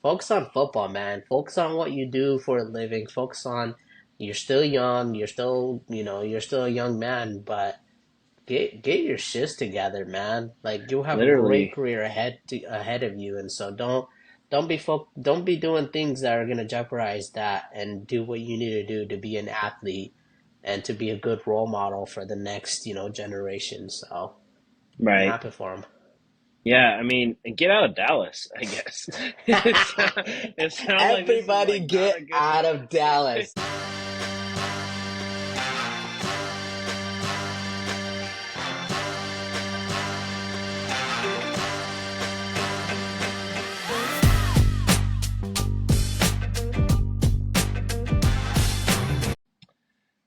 Focus on football, man. Focus on what you do for a living. Focus on you're still young, you're still a young man, but get your shits together, man. Like you'll have a great Literally, career ahead of you, and so don't be doing things that are gonna jeopardize that, and do what you need to do to be an athlete and to be a good role model for the next, generation. So I'm right. happy for him. Yeah, I mean, and get out of Dallas, I guess. It sounds like this is Everybody like not get a good out move. of Dallas.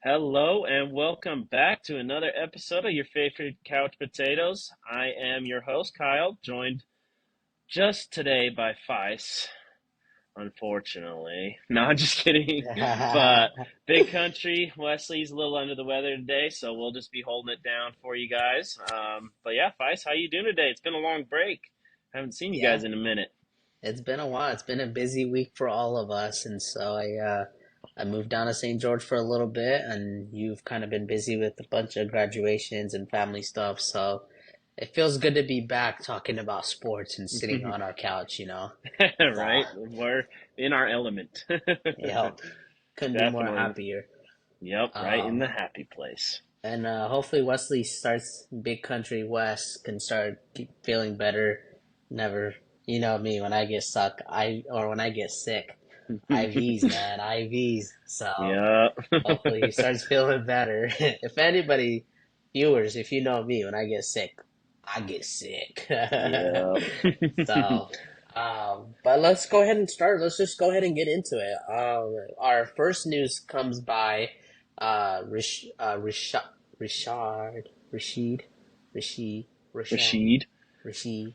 Hello and welcome back to another episode of your favorite Couch Potatoes. I am your host, Kyle, joined just today by Feist, unfortunately. No, I'm just kidding. But Big Country, Wesley's a little under the weather today, so we'll just be holding it down for you guys. But yeah, Feist, how you doing today? It's been a long break. Haven't seen you Yeah, guys in a minute. it's been a while. It's been a busy week for all of us, and so I moved down to St. George for a little bit, and you've kind of been busy with a bunch of graduations and family stuff. So it feels good to be back talking about sports and sitting on our couch. So Right? We're in our element. yeah, couldn't be more Definitely. happier. Yep, right in Um, the happy place. and hopefully Wesley starts Big Country West can start keep feeling better. Never, you know me, when I get suck, when I get sick, IVs, man, IVs. So Yep. hopefully he starts feeling better. If anybody, viewers, if you know me, when I get sick, I get sick. Yep. So, but let's go ahead and start. Let's just go ahead and get into it. Our first news comes by Rishard, Rashid, Rashid, Rashad, Rashid. Rashid.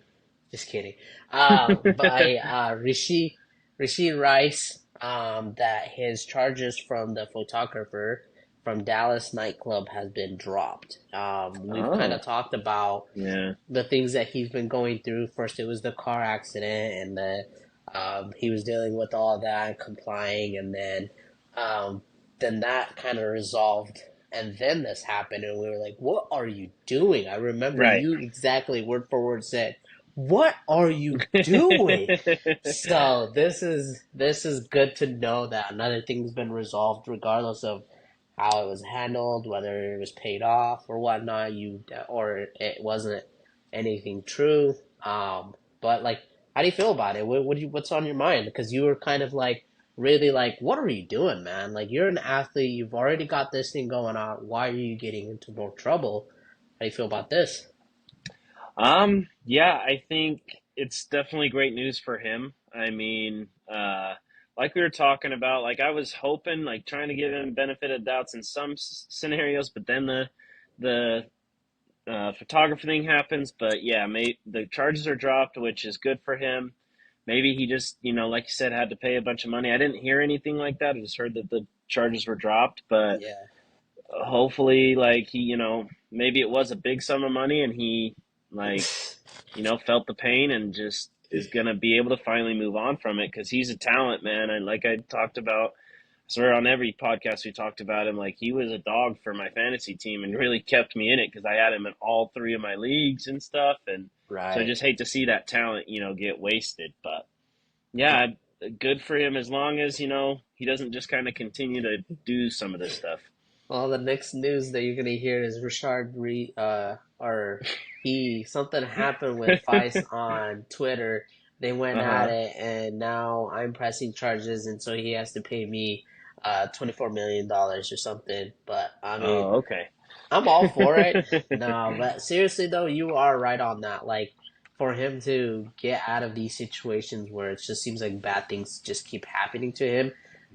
Just kidding. By Rashid Rice. That his charges from the photographer from Dallas nightclub has been dropped. We've kind Oh, of talked about yeah. the things that he's been going through. First, it was the car accident, and he was dealing with all that and complying, and um, then that kind of resolved, and then this happened, and we were like, "What are you doing?" I remember Right. you exactly word for word said, "What are you doing?" So this is good to know that another thing's been resolved, regardless of how it was handled, whether it was paid off or whatnot. Or it wasn't anything true. But like, how do you feel about it? What's on your mind? Because you were kind of like really like, what are you doing, man? Like, you're an athlete. You've already got this thing going on. Why are you getting into more trouble? How do you feel about this? Yeah, I think it's definitely great news for him. I mean, like we were talking about, like I was hoping, like trying to give him benefit of doubts in some scenarios, but then the photographer thing happens. But yeah, the charges are dropped, which is good for him. Maybe he just, like you said, had to pay a bunch of money. I didn't hear anything like that. I just heard that the charges were dropped, but Yeah. hopefully, like maybe it was a big sum of money, and he like felt the pain and just is gonna be able to finally move on from it because he's a talent, man. And like I talked about, I swear on every podcast we talked about him, like he was a dog for my fantasy team and really kept me in it because I had him in all three of my leagues and stuff. And so I Right. just hate to see that talent, get wasted. But yeah, good for him as long as he doesn't just kind of continue to do some of this stuff. Well, the next news that you're gonna hear is or he something happened with Vice on Twitter. They went Uh at huh. it, and now I'm pressing charges, and so he has to pay me $24 million or something. But I mean, Oh, okay. I'm all for it. No, but seriously though, you are right on that. Like, for him to get out of these situations where it just seems like bad things just keep happening to him,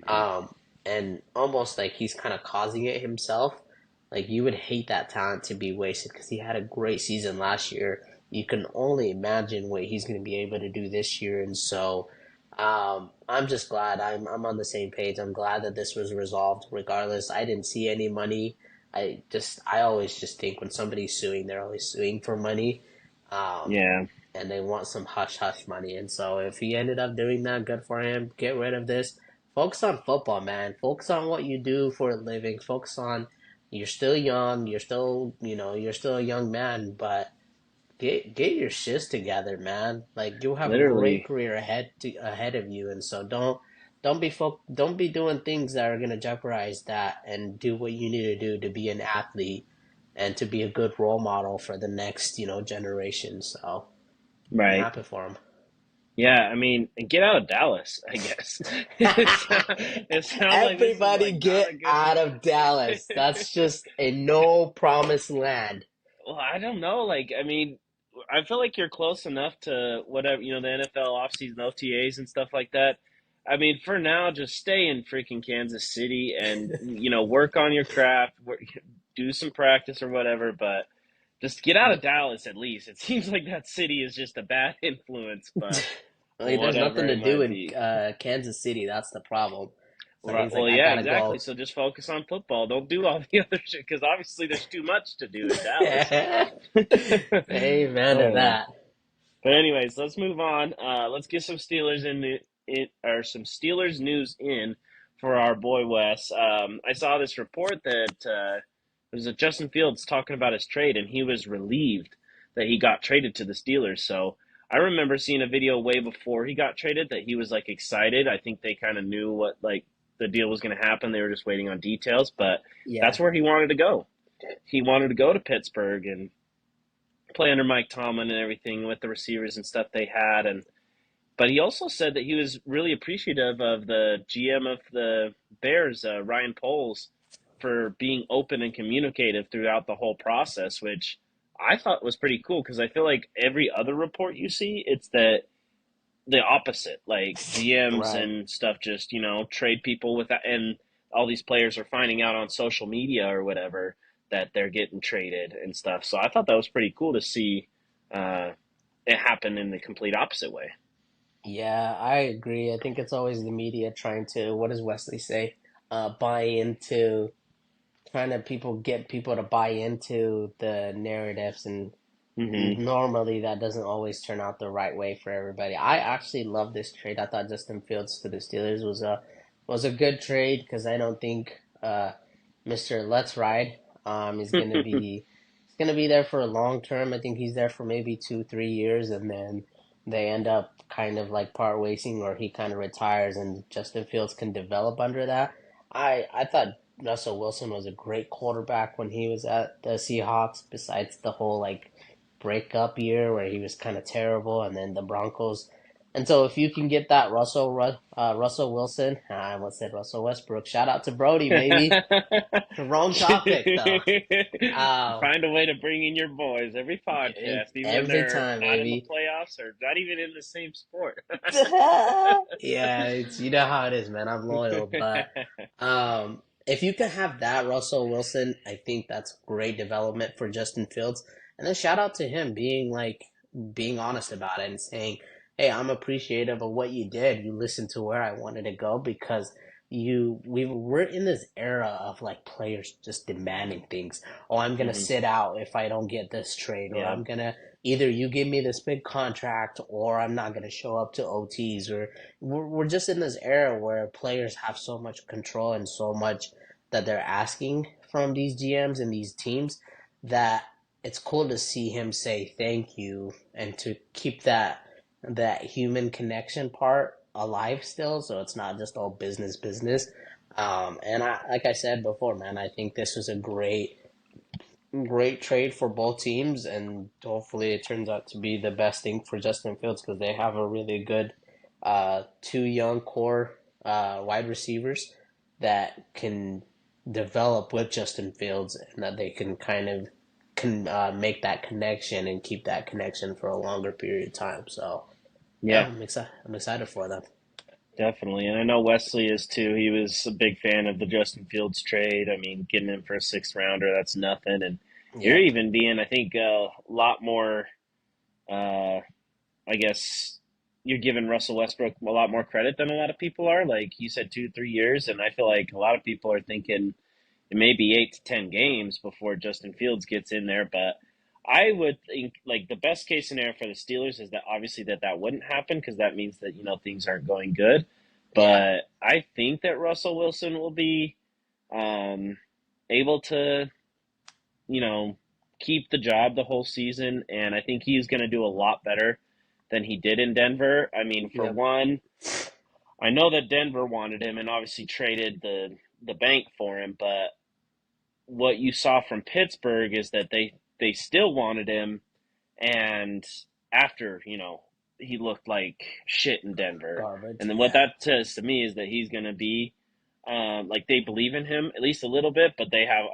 um, and almost like he's kind of causing it himself. Like, you would hate that talent to be wasted because he had a great season last year. You can only imagine what he's going to be able to do this year, and so I'm just glad I'm on the same page. I'm glad that this was resolved. Regardless, I didn't see any money. I always just think when somebody's suing, they're always suing for money. Um, Yeah. and they want some hush hush money. And so if he ended up doing that, good for him. Get rid of this. Focus on football, man. Focus on what you do for a living. Focus on you're still young. You're still you're still a young man, but get your shits together, man. Like you'll have a great Literally. career ahead of you, and so don't be doing things that are gonna jeopardize that, and do what you need to do to be an athlete and to be a good role model for the next generation. So I'm Right. happy for him. Yeah, I mean, and get out of Dallas, I guess. It sounds like this is Everybody like not get a good out move. of Dallas. That's just a no promised land. Well, I don't know. Like, I mean, I feel like you're close enough to whatever, the NFL offseason OTAs and stuff like that. I mean, for now, just stay in freaking Kansas City and, work on your craft, do some practice or whatever, but just get out of Dallas at least. It seems like that city is just a bad influence, but Like, there's whatever nothing to it do might in be. Kansas City. That's the problem. So Right. he's like, Well, I yeah, gotta exactly. go. So just focus on football. Don't do all the other shit because obviously there's too much to do in Dallas. Amen to Oh. that. But anyways, let's move on. Let's get some Steelers or some Steelers news in for our boy Wes. I saw this report that it was Justin Fields talking about his trade, and he was relieved that he got traded to the Steelers. So I remember seeing a video way before he got traded that he was like excited. I think they kind of knew what like the deal was going to happen. They were just waiting on details, but Yeah. that's where he wanted to go. He wanted to go to Pittsburgh and play under Mike Tomlin and everything with the receivers and stuff they had. And but he also said that he was really appreciative of the GM of the Bears, Ryan Poles, for being open and communicative throughout the whole process, which I thought was pretty cool because I feel like every other report you see, it's the opposite. Like GMs Right. and stuff just, trade people with that, and all these players are finding out on social media or whatever that they're getting traded and stuff. So I thought that was pretty cool to see uh, it happen in the complete opposite way. Yeah, I agree. I think it's always the media trying to, what does Wesley say? Buy into, trying to get people to buy into the narratives, and Hmm. normally that doesn't always turn out the right way for everybody. I actually love this trade. I thought Justin Fields to the Steelers was a good trade because I don't think Mr. Let's Ride is gonna be he's gonna be there for a long term. I think he's there for maybe 2 3 years, and then they end up kind of like part wasting, or he kind of retires, and Justin Fields can develop under that. I thought Russell Wilson was a great quarterback when he was at the Seahawks. Besides the whole like breakup year where he was kind of terrible, and then the Broncos. And so if you can get that Russell Wilson, I almost said Russell Westbrook. Shout out to Brody, baby. Wrong topic though. Um, Find a way to bring in your boys every podcast, even when every they're time, not in the baby. playoffs or not even in the same sport. Yeah, it's you know how it is, man. I'm loyal, but if you can have that Russell Wilson, I think that's great development for Justin Fields. And then shout out to him being honest about it and saying, "Hey, I'm appreciative of what you did. You listened to where I wanted to go because we're in this era of like players just demanding things. Oh, I'm gonna Hmm. sit out if I don't get this trade, or Yeah. I'm gonna either you give me this big contract, or I'm not gonna show up to OTs, or we're just in this era where players have so much control and so much that they're asking from these GMs and these teams, that it's cool to see him say thank you and to keep that human connection part alive still, so it's not just all business. And I, like I said before, man, I think this was a great trade for both teams, and hopefully it turns out to be the best thing for Justin Fields because they have a really good two young core wide receivers that can develop with Justin Fields, and that they can kind of make that connection and keep that connection for a longer period of time. So yeah, Yeah, I'm excited for them. definitely. And I know Wesley is too. He was a big fan of the Justin Fields trade. I mean, getting him for a sixth rounder, that's nothing. And you're Yep. even being, I think, a lot more, uh, I guess, you're giving Russell Westbrook a lot more credit than a lot of people are. Like you said, 2 3 years. And I feel like a lot of people are thinking it may be 8 to 10 games before Justin Fields gets in there. But I would think like the best case scenario for the Steelers is that obviously that wouldn't happen because that means that things aren't going good. Yeah, But I think that Russell Wilson will be um, able to you know keep the job the whole season, and I think he's going to do a lot better than he did in Denver. I mean, for yep, one, I know that Denver wanted him and obviously traded the bank for him, but what you saw from Pittsburgh is that they still wanted him, and after he looked like shit in Denver, garbage. and then what Yeah, that says to me is that he's going to be like they believe in him at least a little bit, but they have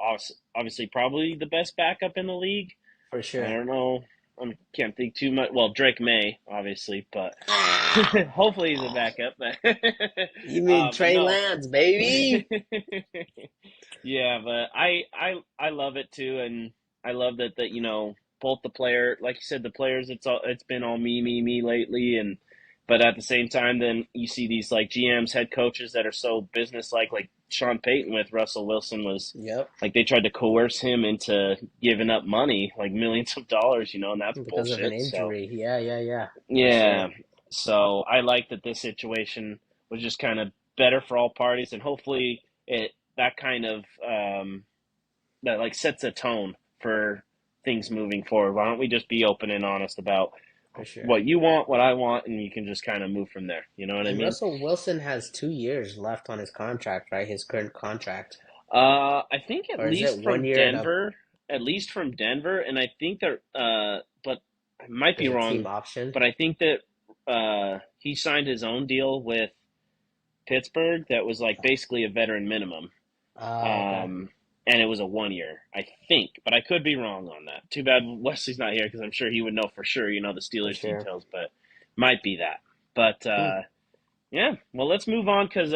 obviously probably the best backup in the league. for I sure. don't know. I can't think too much. Well, Drake May, obviously, but Ah, hopefully he's a backup. you mean But Trey no. Lance, baby? Yeah, but I love it too, and I love that both the player, like you said, the players. It's been all me lately, and but at the same time, then you see these like GMs, head coaches that are so business like Sean Payton with Russell Wilson was Yep, like they tried to coerce him into giving up money, like millions of dollars, and that's because of an bullshit. So injury. Yeah, yeah, yeah, for yeah, sure, so I like that this situation was just kind of better for all parties, and hopefully it that kind of that like sets a tone for things moving forward. Why don't we just be open and honest about for sure. what you want, what I want, and you can just kind of move from there. You know what I And mean? Russell Wilson has 2 years left on his contract, right? His current contract, I think or is it one year and a? At least from Denver, and I think that, but I might be There's a wrong, team option. but I think that he signed his own deal with Pittsburgh that was like basically a veteran minimum. Okay, Um, and it was a 1 year, I think, but I could be wrong on that. Too bad Wesley's not here because I'm sure he would know for sure, the for Steelers sure. details, but might be that. But Hmm. yeah, well, let's move on because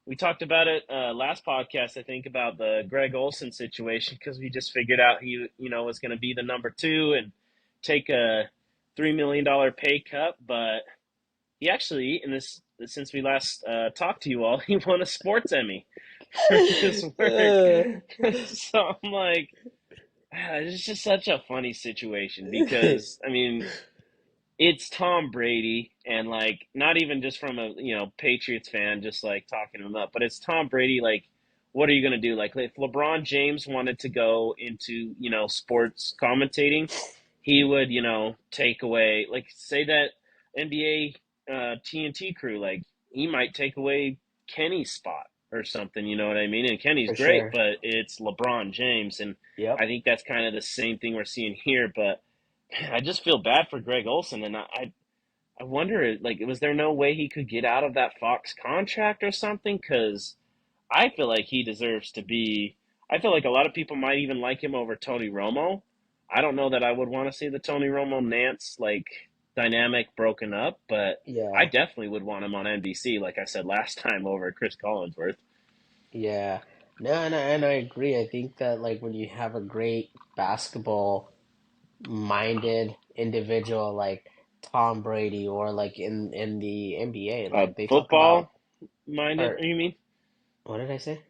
we talked about it last podcast, I think, about the Greg Olson situation because we just figured out he, was going to be the number two and take a $3 million pay cut, but he actually, in this since we last talked to you all, he won a sports Emmy for his work. So I'm like, it's just such a funny situation because I mean, it's Tom Brady, and like not even just from a Patriots fan, just like talking him up, but it's Tom Brady. Like, what are you gonna do? Like, if LeBron James wanted to go into sports commentating, he would take away like say that NBA TNT crew, like he might take away Kenny's spot or something. You know what I mean? And Kenny's For great, sure. but it's LeBron James, and I Yep. think that's kind of the same thing we're seeing here, but. I just feel bad for Greg Olson, and I wonder, like, was there no way he could get out of that Fox contract or something? Because I feel like he deserves to be. I feel like a lot of people might even like him over Tony Romo. I don't know that I would want to see the Tony Romo Nance like dynamic broken up, but I Yeah. definitely would want him on NBC, like I said last time over Chris Collinsworth. Yeah. No, and I agree. I think that like when you have a great basketball minded individual like Tom Brady or like in the NBA, like they talk about Football minded, or you mean? what did I say?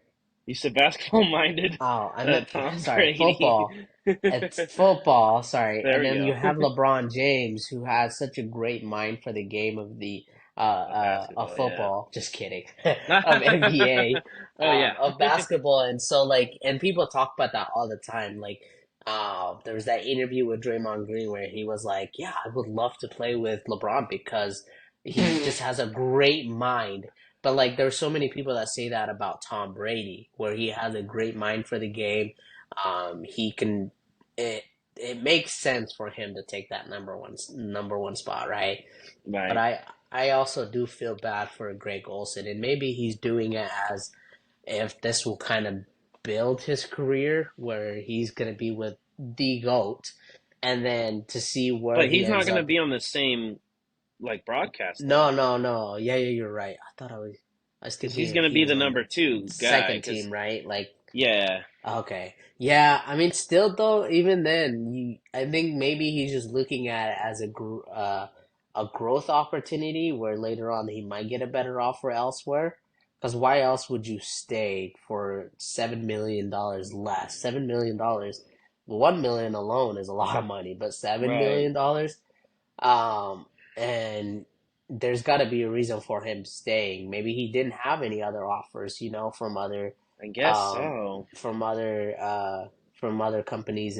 You said basketball minded Oh, I meant Tom sorry, Brady. football. It's football, sorry. There And we then you go. have LeBron James who has such a great mind for the game of the of Basketball, yeah. football. Just kidding. Of NBA, Oh yeah. of basketball. And so like and people talk about that all the time. Like there was that interview with Draymond Green where he was like, "Yeah, I would love to play with LeBron because he just has a great mind." But like there's so many people that say that about Tom Brady, where he has a great mind for the game. He can it it makes sense for him to take that number one spot, right? But Right. I also do feel bad for Greg Olson, and maybe he's doing it as if this will kind of build his career, where he's gonna be with the goat, and then to see where But he he's not ends going to up. be on the same like broadcast though. No, no, no. Yeah, yeah, you're right. I was Cuz he's thinking going if to he be was the on number the 2 guy second cuz team, right? Like, yeah. okay. Yeah, I mean, still though, even then, I think maybe he's just looking at it as a growth opportunity where later on he might get a better offer elsewhere. Because why else would you stay for $7 million less? $7 million. $1 million alone is a lot of money, but Right. $7 million. Um, and there's got to be a reason for him staying. Maybe he didn't have any other offers, I guess um, so. from other, from other companies,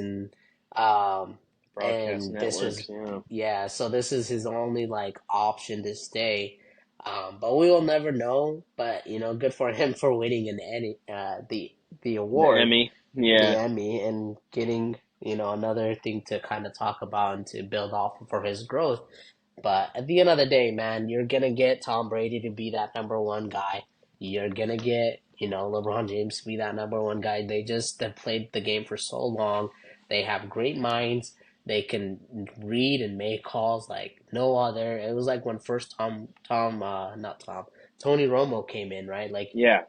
um, Broadcast and this was, networks, yeah. yeah. So this is his only like option to stay. But we will never know. But good for him for winning the The award, Emmy. the Yeah. Emmy, and getting another thing to kind of talk about and to build off for his growth. But at the end of the day, man, you're gonna get Tom Brady to be that number one guy. You're gonna get LeBron James to be that number one guy. They just have played the game for so long. They have great minds. They can read and make calls like no other. It was like when first not Tom, Tony Romo came in, right? Like Yeah.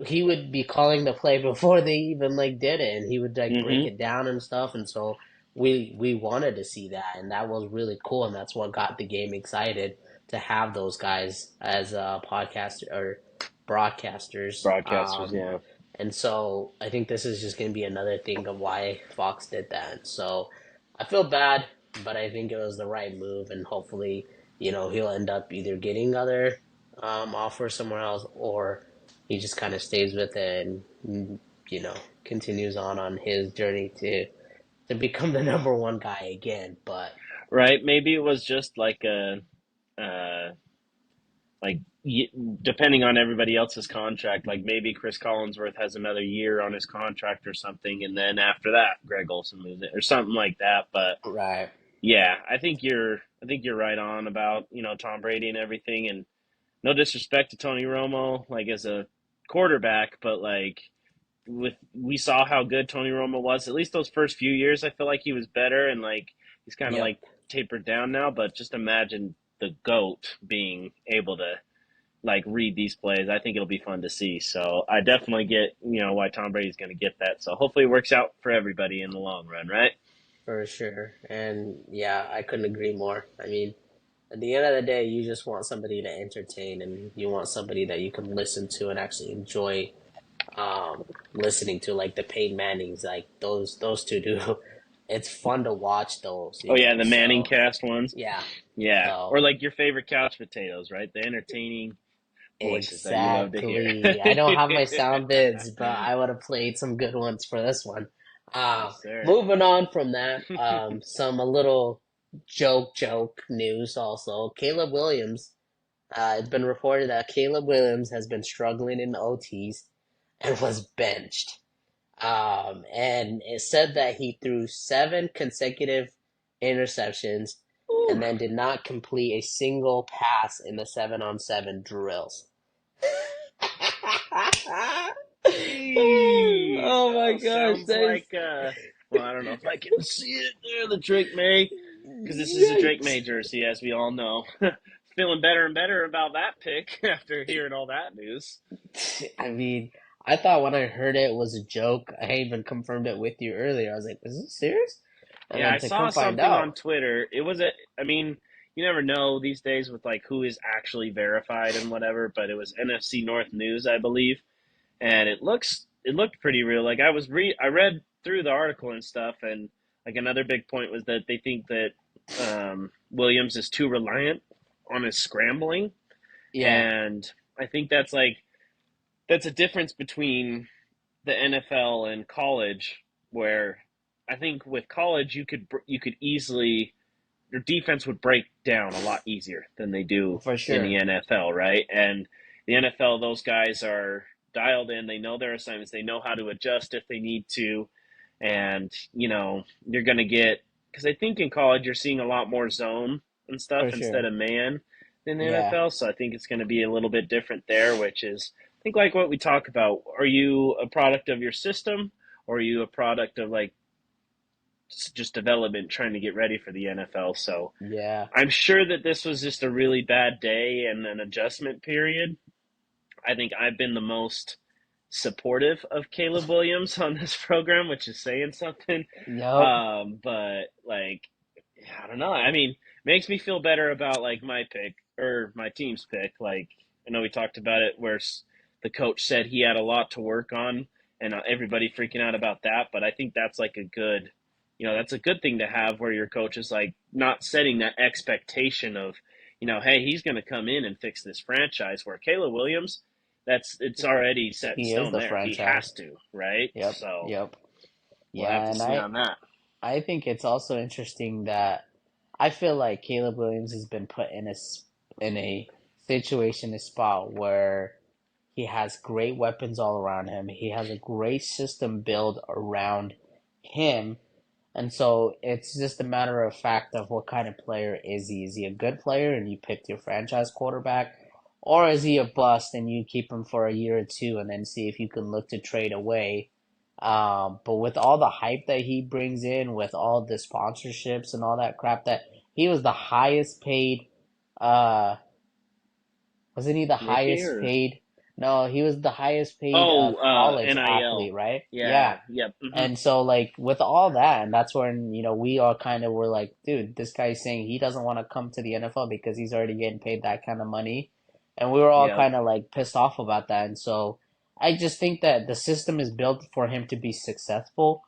he would be calling the play before they even like did it, and he would like break Mm-hmm. it down and stuff. And so we wanted to see that, and that was really cool, and that's what got the game excited to have those guys as podcast or broadcasters. Broadcasters, yeah. And so I think this is just going to be another thing of why Fox did that. So I feel bad, but I think it was the right move, and hopefully, he'll end up either getting other offers somewhere else, or he just kind of stays with it and you know continues on his journey to become the number one guy again. But Right. Maybe it was just like uh, like depending on everybody else's contract, like maybe Chris Collinsworth has another year on his contract or something, and then after that, Greg Olson moves it or something like that. But right, yeah, I think you're right on about Tom Brady and everything, and no disrespect to Tony Romo, like as a quarterback, but like we saw how good Tony Romo was. At least those first few years, I feel like he was better, and like he's kind of like yep, tapered down now. But just imagine the goat being able to like read these plays. I think it'll be fun to see. So I definitely get why Tom Brady's going to get that. So hopefully it works out for everybody in the long run, right? for sure. And yeah, I couldn't agree more. I mean, at the end of the day, you just want somebody to entertain, and you want somebody that you can listen to and actually enjoy listening to, like the Peyton Mannings, like those two do. It's fun to watch those, Oh yeah, the Manning So cast ones. yeah, Yeah, or so like your favorite couch potatoes, right? The entertaining voices that you love to hear. exactly. I don't have my sound bids, but I would have played some good ones for this one. Yes, sir. Moving on from that, some a little joke news also. Caleb Williams. It's been reported that Caleb Williams has been struggling in the OTs and was benched. And it said that he threw 7 consecutive interceptions Ooh. and then did not complete a single pass in the 7-on-7 drills. Jeez. Oh my Oh, gosh, sounds that is like well, I don't know if I can see it there, the Drake May, because this is a Drake yikes. May jersey, as we all know. Feeling better and better about that pick after hearing all that news. I mean, I thought when I heard it was a joke. I even confirmed it with you earlier. I was like, "Is this serious?" And Yeah, then I to saw come find something on out, Twitter. It was I mean, you never know these days with like who is actually verified and whatever, but it was NFC North News, I believe, and it looked pretty real. Like I read through the article and stuff, and like another big point was that they think that Williams is too reliant on his scrambling, yeah, and I think that's a difference between the NFL and college, where I think with college you could easily your defense would break down a lot easier than they do for in the sure, NFL, right? And the NFL, those guys are dialed in. They know their assignments. They know how to adjust if they need to. And, you're going to get, because I think in college you're seeing a lot more zone and stuff for instead sure. of man than the Yeah, NFL. So I think it's going to be a little bit different there, which is, I think, like what we talk about. Are you a product of your system, or are you a product of like just development trying to get ready for the NFL? So yeah, I'm sure that this was just a really bad day and an adjustment period. I think I've been the most supportive of Caleb Williams on this program, which is saying something. yep, But like, I don't know. I mean, makes me feel better about like my pick or my team's pick. Like, I know we talked about it where the coach said he had a lot to work on, and everybody freaking out about that. But I think that's like a good. that's a good thing to have where your coach is like not setting that expectation of, hey, he's going to come in and fix this franchise. Where Caleb Williams, it's already set in He is stone the there. He franchise. has to, right? Yep, So yep. we'll have Yeah, to and see on that. I think it's also interesting that I feel like Caleb Williams has been put in a situation, a spot where he has great weapons all around him. He has a great system built around him. And so it's just a matter of fact of what kind of player is he? Is he a good player and you picked your franchise quarterback? Or is he a bust and you keep him for a year or two and then see if you can look to trade away? But with all the hype that he brings in, with all the sponsorships and all that crap, that he was the highest paid, uh, wasn't he the Rookie highest or paid? No, he was the highest paid college NIL. athlete, right? Yeah. Yeah. Yep. And so like with all that, and that's when, we all kind of were like, dude, this guy's saying he doesn't want to come to the NFL because he's already getting paid that kind of money. And we were all Yep. kind of like pissed off about that. And so I just think that the system is built for him to be successful.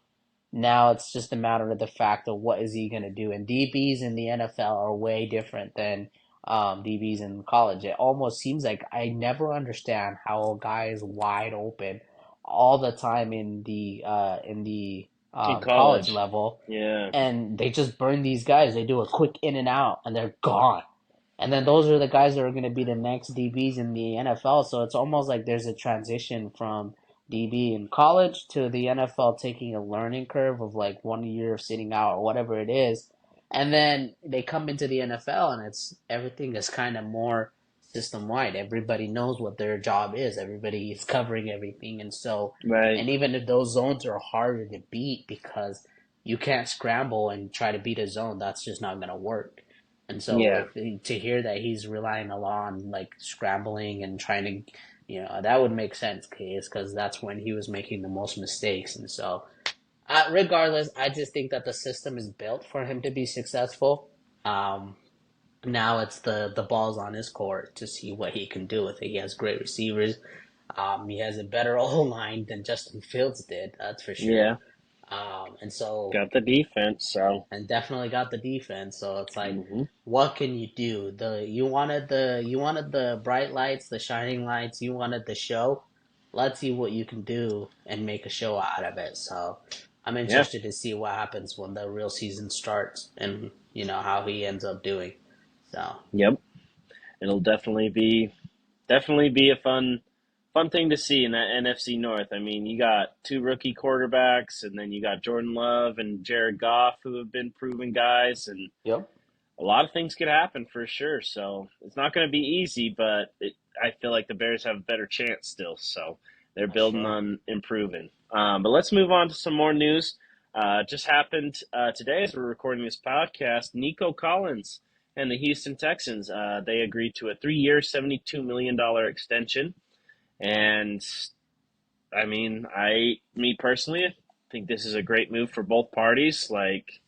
Now it's just a matter of the fact of what is he going to do. And DBs in the NFL are way different than DBs in college. It almost seems like I never understand how a guy is wide open all the time in the In college college. level, Yeah. and they just burn these guys. They do a quick in and out, and they're gone. And then those are the guys that are going to be the next DBs in the NFL. So it's almost like there's a transition from DB in college to the NFL taking a learning curve of like 1 year of sitting out or whatever it is. And then they come into the NFL and it's everything is kind of more system wide. Everybody knows what their job is. Everybody is covering everything. And so, Right. and even if those zones are harder to beat because you can't scramble and try to beat a zone, that's just not going to work. And so Yeah. if to hear that he's relying a lot on like scrambling and trying to, that would make sense, case because that's when he was making the most mistakes. And so, regardless, I just think that the system is built for him to be successful. Um, Now it's the ball's on his court to see what he can do with it. He has great receivers. He has a better O line than Justin Fields did, that's for sure. Yeah. And so Got the defense. So. and definitely got the defense. So it's like, Hmm. what can you do? You wanted the bright lights, the shining lights. You wanted the show. Let's see what you can do and make a show out of it. So I'm Yeah. interested to see what happens when the real season starts and how he ends up doing. So Yep. It'll definitely be a fun thing to see in that NFC North. I mean, you got two rookie quarterbacks, and then you got Jordan Love and Jared Goff, who have been proven guys, and yep, a lot of things could happen for sure. So it's not going to be easy, but I feel like the Bears have a better chance still. So they're for building sure. on improving. But let's move on to some more news. Just happened today as we're recording this podcast. Nico Collins and the Houston Texans, they agreed to a 3 year, $72 million extension. And I mean, me personally, I think this is a great move for both parties. Like,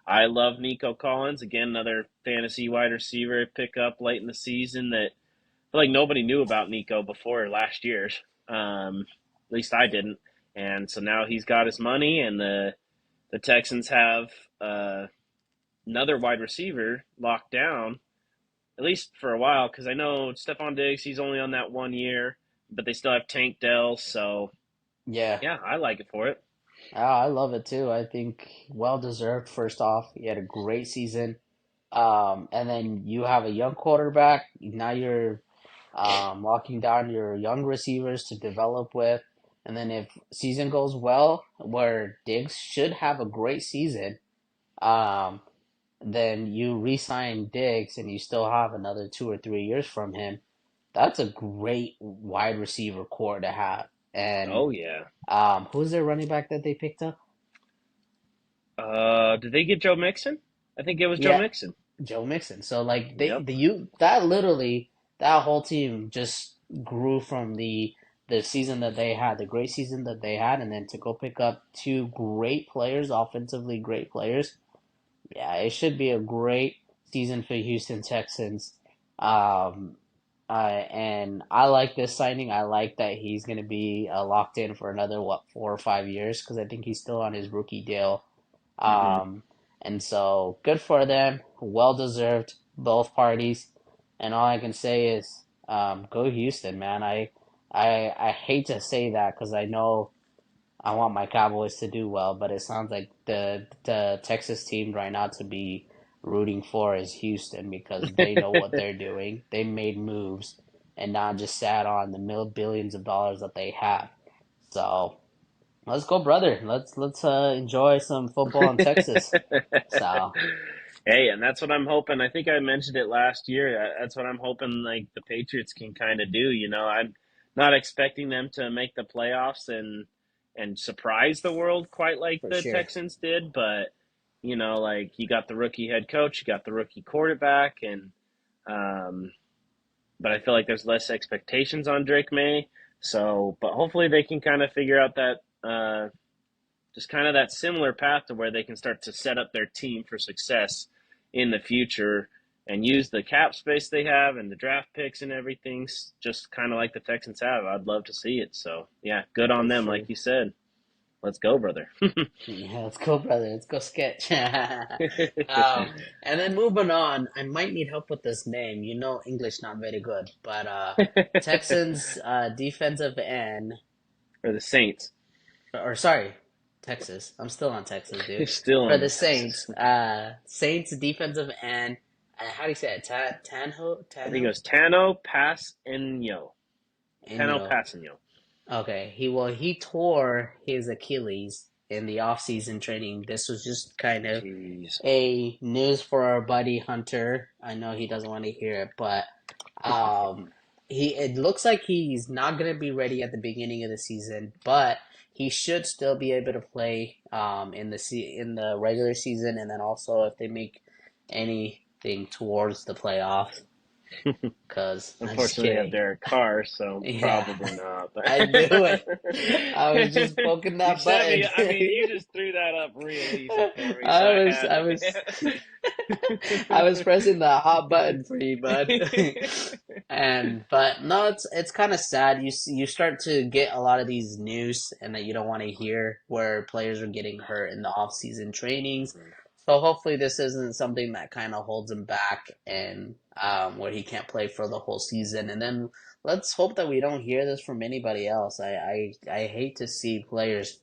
I love Nico Collins. Again, another fantasy wide receiver pick up late in the season that I feel like nobody knew about Nico before last year. At least I didn't. And so now he's got his money, and the Texans have another wide receiver locked down, at least for a while, because I know Stephon Diggs, he's only on that 1 year, but they still have Tank Dell. So, Yeah, yeah, I like it for it. I love it too. I think well deserved. First off, he had a great season. And then you have a young quarterback. Now you're locking down your young receivers to develop with. And then if season goes well, where Diggs should have a great season, um, then you re-sign Diggs and you still have another 2 or 3 years from him. That's a great wide receiver core to have. And Oh yeah. who's their running back that they picked up? Did they get Joe Mixon? I think it was Joe Yeah, Mixon. Joe Mixon. So like Yep. that literally that whole team just grew from the season that they had, the great season that they had, and then to go pick up two great players, offensively great players. Yeah, it should be a great season for Houston Texans. Um, and I like this signing. I like that he's going to be locked in for another 4 or 5 years because I think he's still on his rookie deal. Hmm. And so good for them, well deserved, both parties. And all I can say is, go Houston, man. I hate to say that because I know I want my Cowboys to do well, but it sounds like the Texas team right now to be rooting for is Houston because they know what they're doing. They made moves and not just sat on the billions of dollars that they have. So let's go, brother. Let's enjoy some football in Texas. So Hey, and that's what I'm hoping. I think I mentioned it last year. That's what I'm hoping like the Patriots can kind of do. I'm not expecting them to make the playoffs and surprise the world quite like for the sure, Texans did, but like you got the rookie head coach, you got the rookie quarterback, and um, but I feel like there's less expectations on Drake May. So, but hopefully they can kind of figure out that just kind of that similar path to where they can start to set up their team for success in the future and use the cap space they have and the draft picks and everything, just kind of like the Texans have. I'd love to see it. So, yeah, good on for them, sure. like you said. Let's go, brother. Yeah, let's go, brother. Let's go sketch. And then moving on, I might need help with this name. You know, English not very good, but Texans defensive end, For the Saints. or sorry, Texas. I'm still on Texas, dude. You're still For on the the Texas. Saints, Saints defensive end. How do you say it? I think it Tanho, was Tano Passanio. Tano Inyo. Passanio. Okay, he tore his Achilles in the off-season training. This was just kind of Jeez. a news for our buddy Hunter. I know he doesn't want to hear it, but um, he it looks like he's not gonna be ready at the beginning of the season, but he should still be able to play in the regular season, and then also if they make anything towards the playoffs. Cause I'm just Unfortunately, I have kidding. Derek Carr, so Yeah, probably not. But I knew it. I was just poking you that sent button. me. I mean, you just threw that up real easy for me, so I had I was I was pressing the hot button for you, bud. to. And but no, it's kind of sad. You start to get a lot of these news and that you don't want to hear where players are getting hurt in the off-season trainings. So hopefully this isn't something that kind of holds him back and where he can't play for the whole season. And then let's hope that we don't hear this from anybody else. I hate to see players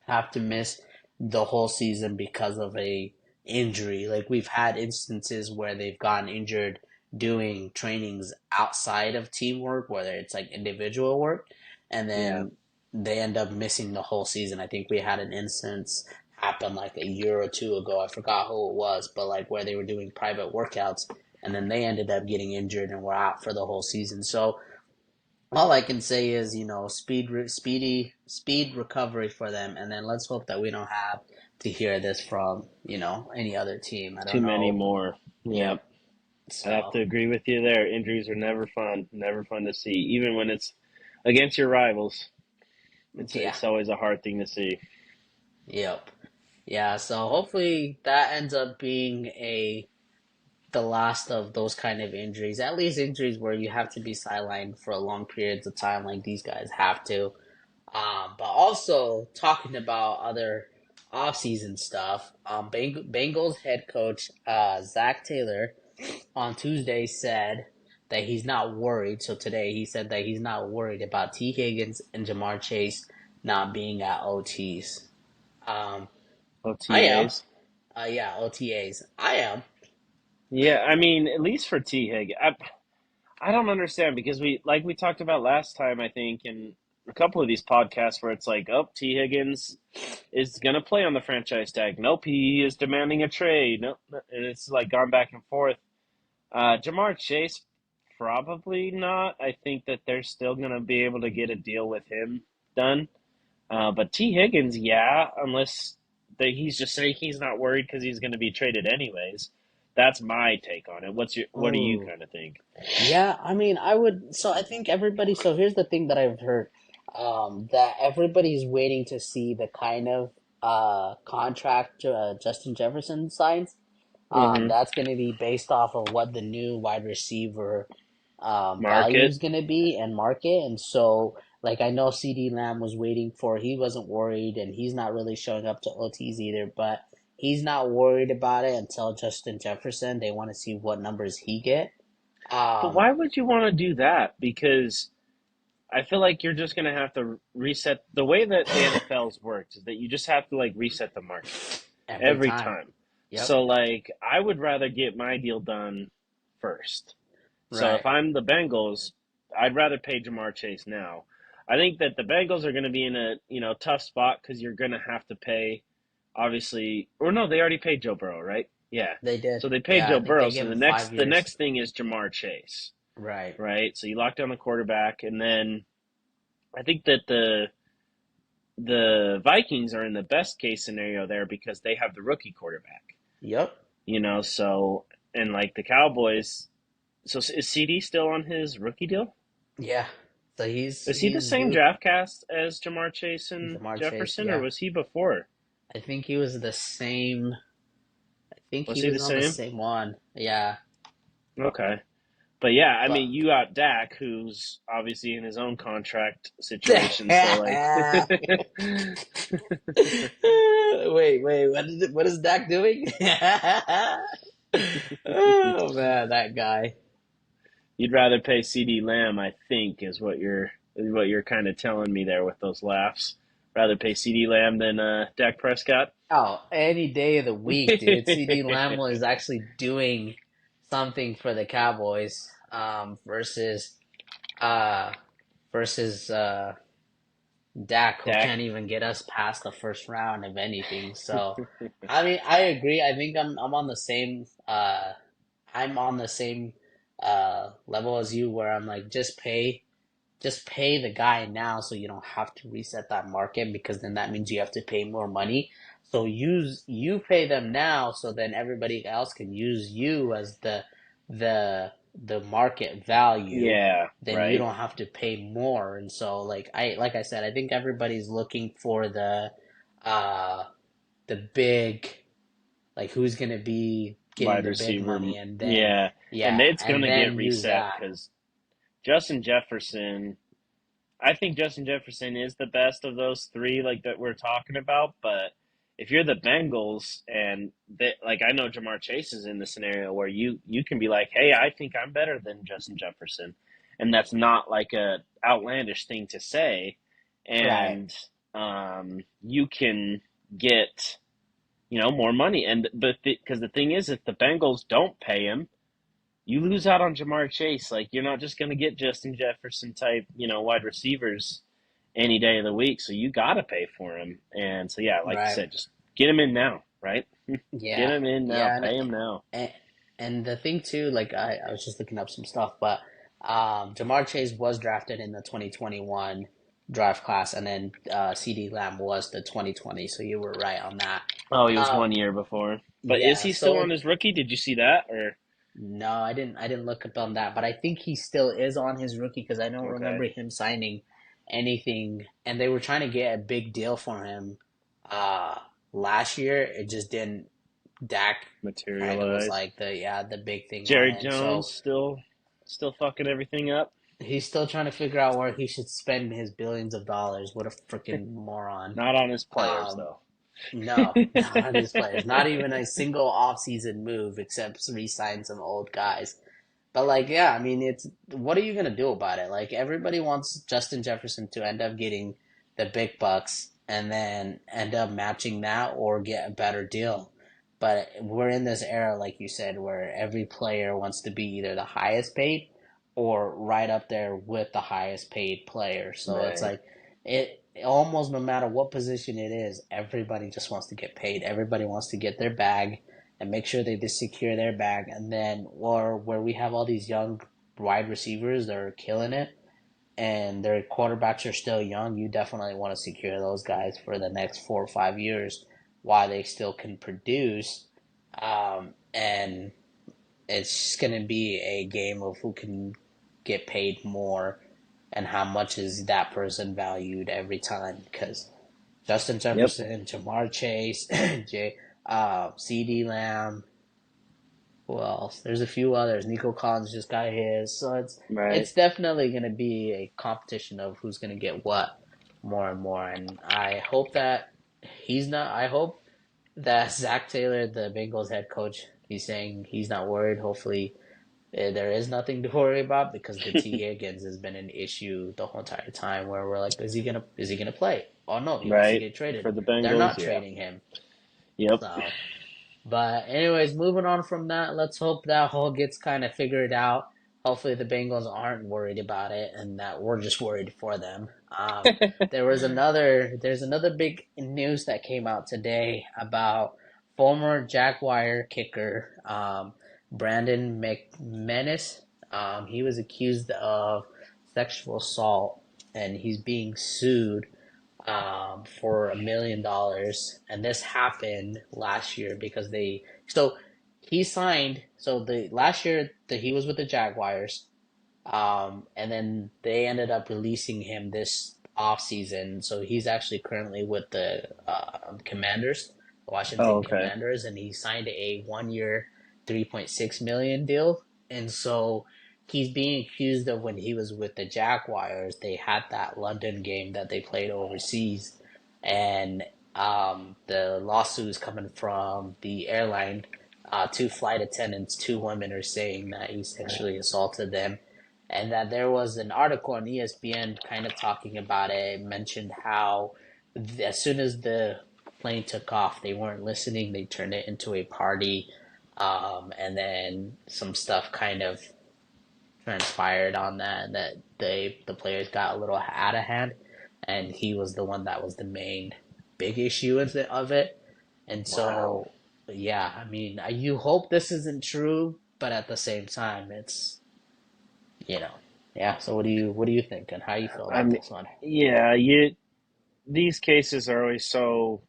have to miss the whole season because of a injury. Like we've had instances where they've gotten injured doing trainings outside of teamwork, whether it's like individual work, and Yeah, then they end up missing the whole season. I think we had an instance happen like a year or two ago. I forgot who it was, but like where they were doing private workouts and then they ended up getting injured and were out for the whole season. So all I can say is, speed recovery for them, and then let's hope that we don't have to hear this from, any other team. I too don't many know. more. Yep. Yep, I'd have So, to agree with you there. Injuries are never fun. Never fun to see, even when it's against your rivals. It's yeah. it's always a hard thing to see. Yep. Yeah, so hopefully that ends up being a the last of those kind of injuries. At least injuries where you have to be sidelined for long periods of time like these guys have to. But also talking about other offseason stuff, Bengals head coach Zach Taylor on Tuesday said that he's not worried. So today he said that he's not worried about T. Higgins and Jamar Chase not being at OTs. Um, I am. OTAs. Yeah, OTAs. I am. Yeah, I mean, at least for T. Hig, I don't understand because we talked about last time, I think, in a couple of these podcasts where it's like, oh, T. Higgins is gonna play on the franchise tag. Nope, he is demanding a trade. Nope, and it's like gone back and forth. Jamar Chase, probably not. I think that they're still gonna be able to get a deal with him done. But T. Higgins, yeah, unless he's just saying he's not worried because he's going to be traded anyways. That's my take on it. What do you Oh. kind of think? Yeah, I mean, I would. So I think everybody. So here's the thing that I've heard, that everybody's waiting to see the kind of contract Justin Jefferson signs. Mm-hmm. That's going to be based off of what the new wide receiver value Market. is going to be and market. And so, like, I know CD Lamb was waiting for. He wasn't worried, and he's not really showing up to OTs either. But he's not worried about it until Justin Jefferson. They want to see what numbers he get. But Um, why would you want to do that? Because I feel like you're just gonna have to reset the way that the NFL's worked is that you just have to like reset the market every every time. time. Yep. So like I would rather get my deal done first. So Right. if I'm the Bengals, I'd rather pay Jamar Chase now. I think that the Bengals are going to be in a tough spot because you're going to have to pay, obviously, or no, they already paid Joe Burrow, right? Yeah, They did. so they paid Yeah, I Joe think Burrow. they So gave the him next five the years. next thing is Jamar Chase, Right. right? So you lock down the quarterback, and then I think that the Vikings are in the best case scenario there because they have the rookie quarterback. Yep. So and like the Cowboys. So is CD still on his rookie deal? Yeah. So Is he the he's same due. draft cast as Jamar Chase and Jamar Chase. Jefferson, or Yeah. was he before? I think he was the same. I think Was he he was the on the same? same one. Yeah. Okay. But yeah, I But mean, you got Dak, who's obviously in his own contract situation. So like, wait. What is Dak doing? Oh man, that guy. you'd rather pay CD Lamb, I think, is what you're kind of telling me there with those laughs. Rather pay CD Lamb than Dak Prescott. Oh, any day of the week, dude. CD Lamb was actually doing something for the Cowboys, uh versus Dak, who Dak. can't even get us past the first round of anything. So, I mean, I agree. I think I'm on the same I'm on the same level as you, where I'm like, just pay the guy now so you don't have to reset that market, because then that means you have to pay more money. So you pay them now, so then everybody else can use you as the market value. Yeah, Then you right. don't have to pay more. And so like I said, I think everybody's looking for uh the big, like, who's gonna be getting Wide the big receiver. money, and then Yeah, and yeah, it's and gonna get then use reset that. because Justin Jefferson. I think Justin Jefferson is the best of those three, like that we're talking about. But if you're the Bengals, and like I know Jamar Chase is in the scenario where you can be like, hey, I think I'm better than Justin Jefferson, and that's not like a outlandish thing to say, Right, and you can get more money, and but because the thing is, if the Bengals don't pay him, you lose out on Jamar Chase. Like you're not just going to get Justin Jefferson type, wide receivers any day of the week. So you got to pay for him. And so yeah, like you right. said, just get him in now, right? Get Yeah, him in now. yeah, Pay him now. and, and the thing too, like I was just looking up some stuff, but Jamar Chase was drafted in the 2021 draft class, and then CD Lamb was the 2020. So you were right on that. Oh, he was Um, 1 year before. But is yeah. he still on So his rookie? Did you see that? Or no, I didn't look up on that, but I think he still is on his rookie, because I don't okay, remember him signing anything, and they were trying to get a big deal for him uh last year. It just didn't. Dak kind of was materialize. like the big thing on Jerry it. And Jones so still fucking everything up. he's still trying to figure out where he should spend his billions of dollars. What a freaking moron. Not on his players Um, though. no, not on his players. Not even a single offseason move except re-sign some old guys. But like, yeah, I mean, it's what are you gonna do about it? Like, everybody wants Justin Jefferson to end up getting the big bucks and then end up matching that or get a better deal. But we're in this era, like you said, where every player wants to be either the highest paid or right up there with the highest paid player. So it's Right. like it almost, no matter what position it is, everybody just wants to get paid. Everybody wants to get their bag and make sure they just secure their bag. And then, or where we have all these young wide receivers that are killing it, and their quarterbacks are still young, you definitely want to secure those guys for the next 4 or 5 years while they still can produce. And it's going to be a game of who can get paid more and how much is that person valued every time. Because Justin Yep. Jefferson, Jamar Chase, CD Lamb, who else? There's a few others. Nico Collins just got his, so Right. it's definitely going to be a competition of who's going to get what more and more. And I hope that he's not. I hope that Zach Taylor, the Bengals head coach, he's saying he's not worried. Hopefully, there is nothing to worry about because the T Higgins has been an issue the whole entire time. Where we're like, is he gonna play? Oh no, he wants to Right? get traded. For the They're Bengals, not yeah. trading him. Yep. So, but anyways, moving on from that, let's hope that whole gets kind of figured out. Hopefully, the Bengals aren't worried about it, and that we're just worried for them. There's another big news that came out today about former Jaguar kicker, Brandon McManus. He was accused of sexual assault, and he's being sued for $1 million, and this happened last year because he signed the last year that he was with the Jaguars, and then they ended up releasing him this off season. So he's actually currently with the Commanders, Oh, Washington okay. Commanders, and he signed a 1 year, 3.6 million deal. And so he's being accused of when he was with the Jaguars, they had that London game that they played overseas, and the lawsuit is coming from the airline. Two flight attendants, two women, are saying that he sexually assaulted them, and that there was an article on ESPN kind of talking about it. It mentioned how as soon as the plane took off, they weren't listening. They turned it into a party, and then some stuff kind of transpired on that. That the players got a little out of hand, and he was the one that was the main big issue of it. And Wow. so, yeah, I mean, you hope this isn't true, but at the same time, it's you know, yeah. So what do you think and how you feel I about mean, this one? yeah, these cases are always so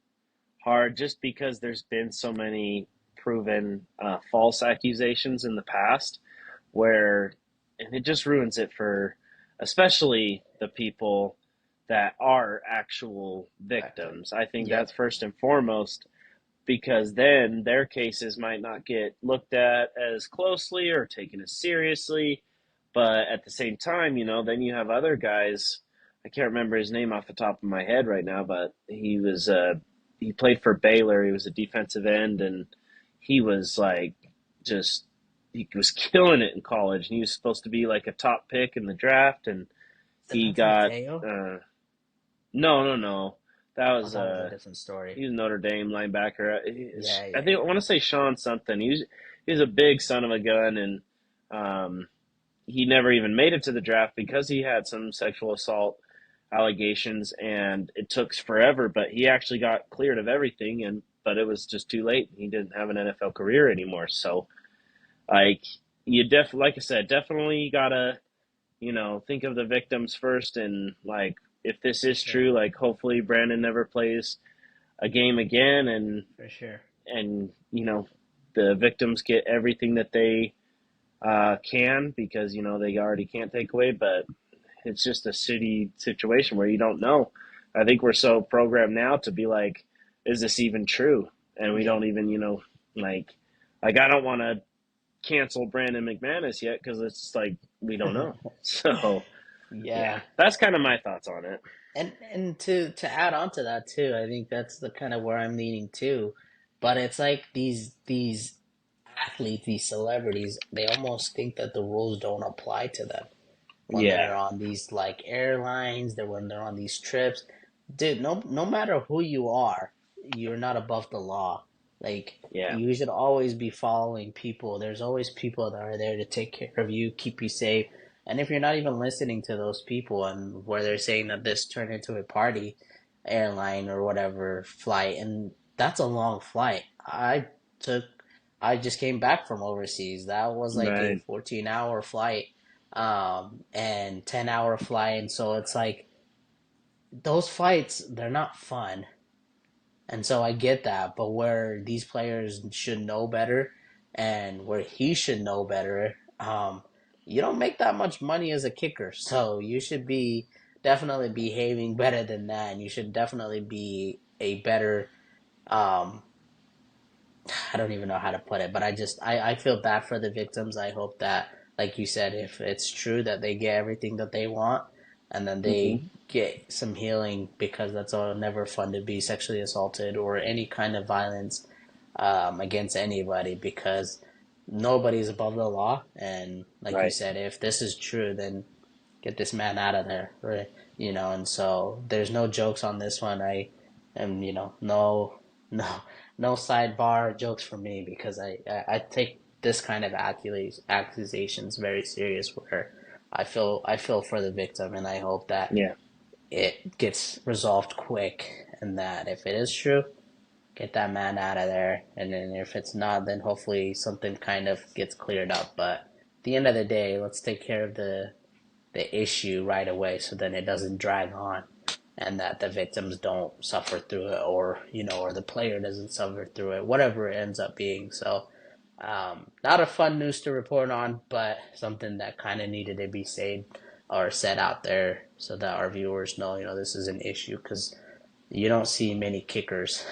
hard just because there's been so many proven false accusations in the past where, and it just ruins it for especially the people that are actual Exactly. victims. I think Yep. that's first and foremost because then their cases might not get looked at as closely or taken as seriously. But at the same time, then you have other guys. I can't remember his name off the top of my head right now, but he played for Baylor. He was a defensive end, and he was like just he was killing it in college. And he was supposed to be like a top pick in the draft, and Is it he Manti got Te'o? no, no, no. That Oh, was that was a different story. he was Notre Dame linebacker. Yeah, I yeah, think I yeah. want to say Sean something. He was a big son of a gun, and um, he never even made it to the draft because he had some sexual assault allegations, and it took forever. But he actually got cleared of everything, and but it was just too late. He didn't have an NFL career anymore. So like like I said, definitely gotta think of the victims first, and like if this For is sure. true, like hopefully Brandon never plays a game again, and For sure. the victims get everything that they can because they already can't take away, but it's just a city situation where you don't know. I think we're so programmed now to be like, is this even true? And we don't Yep. even like I don't want to cancel Brandon McManus yet because it's just like we don't know. So yeah, Yeah. that's kind of my thoughts on it. And to add on to that too, I think that's the kind of where I'm leaning too. But it's like these athletes, these celebrities, they almost think that the rules don't apply to them when Yeah, they're on these like airlines, that when they're on these trips. Dude, no matter who you are, you're not above the law. Like yeah, you should always be following people. There's always people that are there to take care of you, keep you safe. And if you're not even listening to those people and where they're saying that this turned into a party airline or whatever flight, and that's a long flight. Took I just came back from overseas. That was like a right. 14-hour flight, and 10-hour flight. And so it's like those flights, they're not fun. And so I get that, but where these players should know better and where he should know better, you don't make that much money as a kicker. So you should be definitely behaving better than that. And you should definitely be a better, um, I don't even know how to put it, but I feel bad for the victims. I hope that, like you said, if it's true that they get everything that they want, and then they Hmm. get some healing because that's all never fun to be sexually assaulted or any kind of violence against anybody because nobody's above the law. And like you Right. said, if this is true, then get this man out of there, right? And so there's no jokes on this one. I am, no, no sidebar jokes for me because I take this kind of accusations very serious. Where I feel for the victim, and I hope that Yeah. it gets resolved quick, and that if it is true, get that man out of there. And then if it's not, then hopefully something kind of gets cleared up. But at the end of the day, let's take care of the issue right away so then it doesn't drag on and that the victims don't suffer through it or the player doesn't suffer through it, whatever it ends up being. So not a fun news to report on, but something that kind of needed to be said or said out there so that our viewers know, this is an issue because you don't see many kickers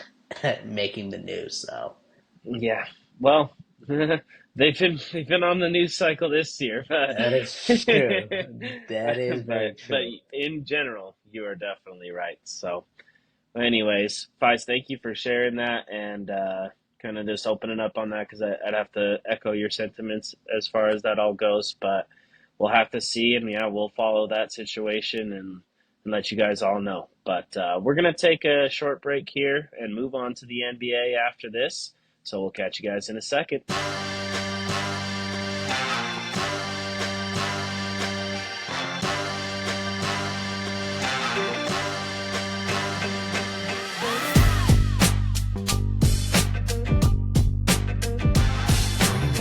making the news. So Yeah. Well, they've been on the news cycle this year, but that is true. That is very but true. in general, you are definitely right. So, anyways, Fies, thank you for sharing that and kind of just opening up on that because I'd have to echo your sentiments as far as that all goes. But we'll have to see, and yeah, we'll follow that situation and let you guys all know. But we're gonna take a short break here and move on to the NBA after this. So we'll catch you guys in a second.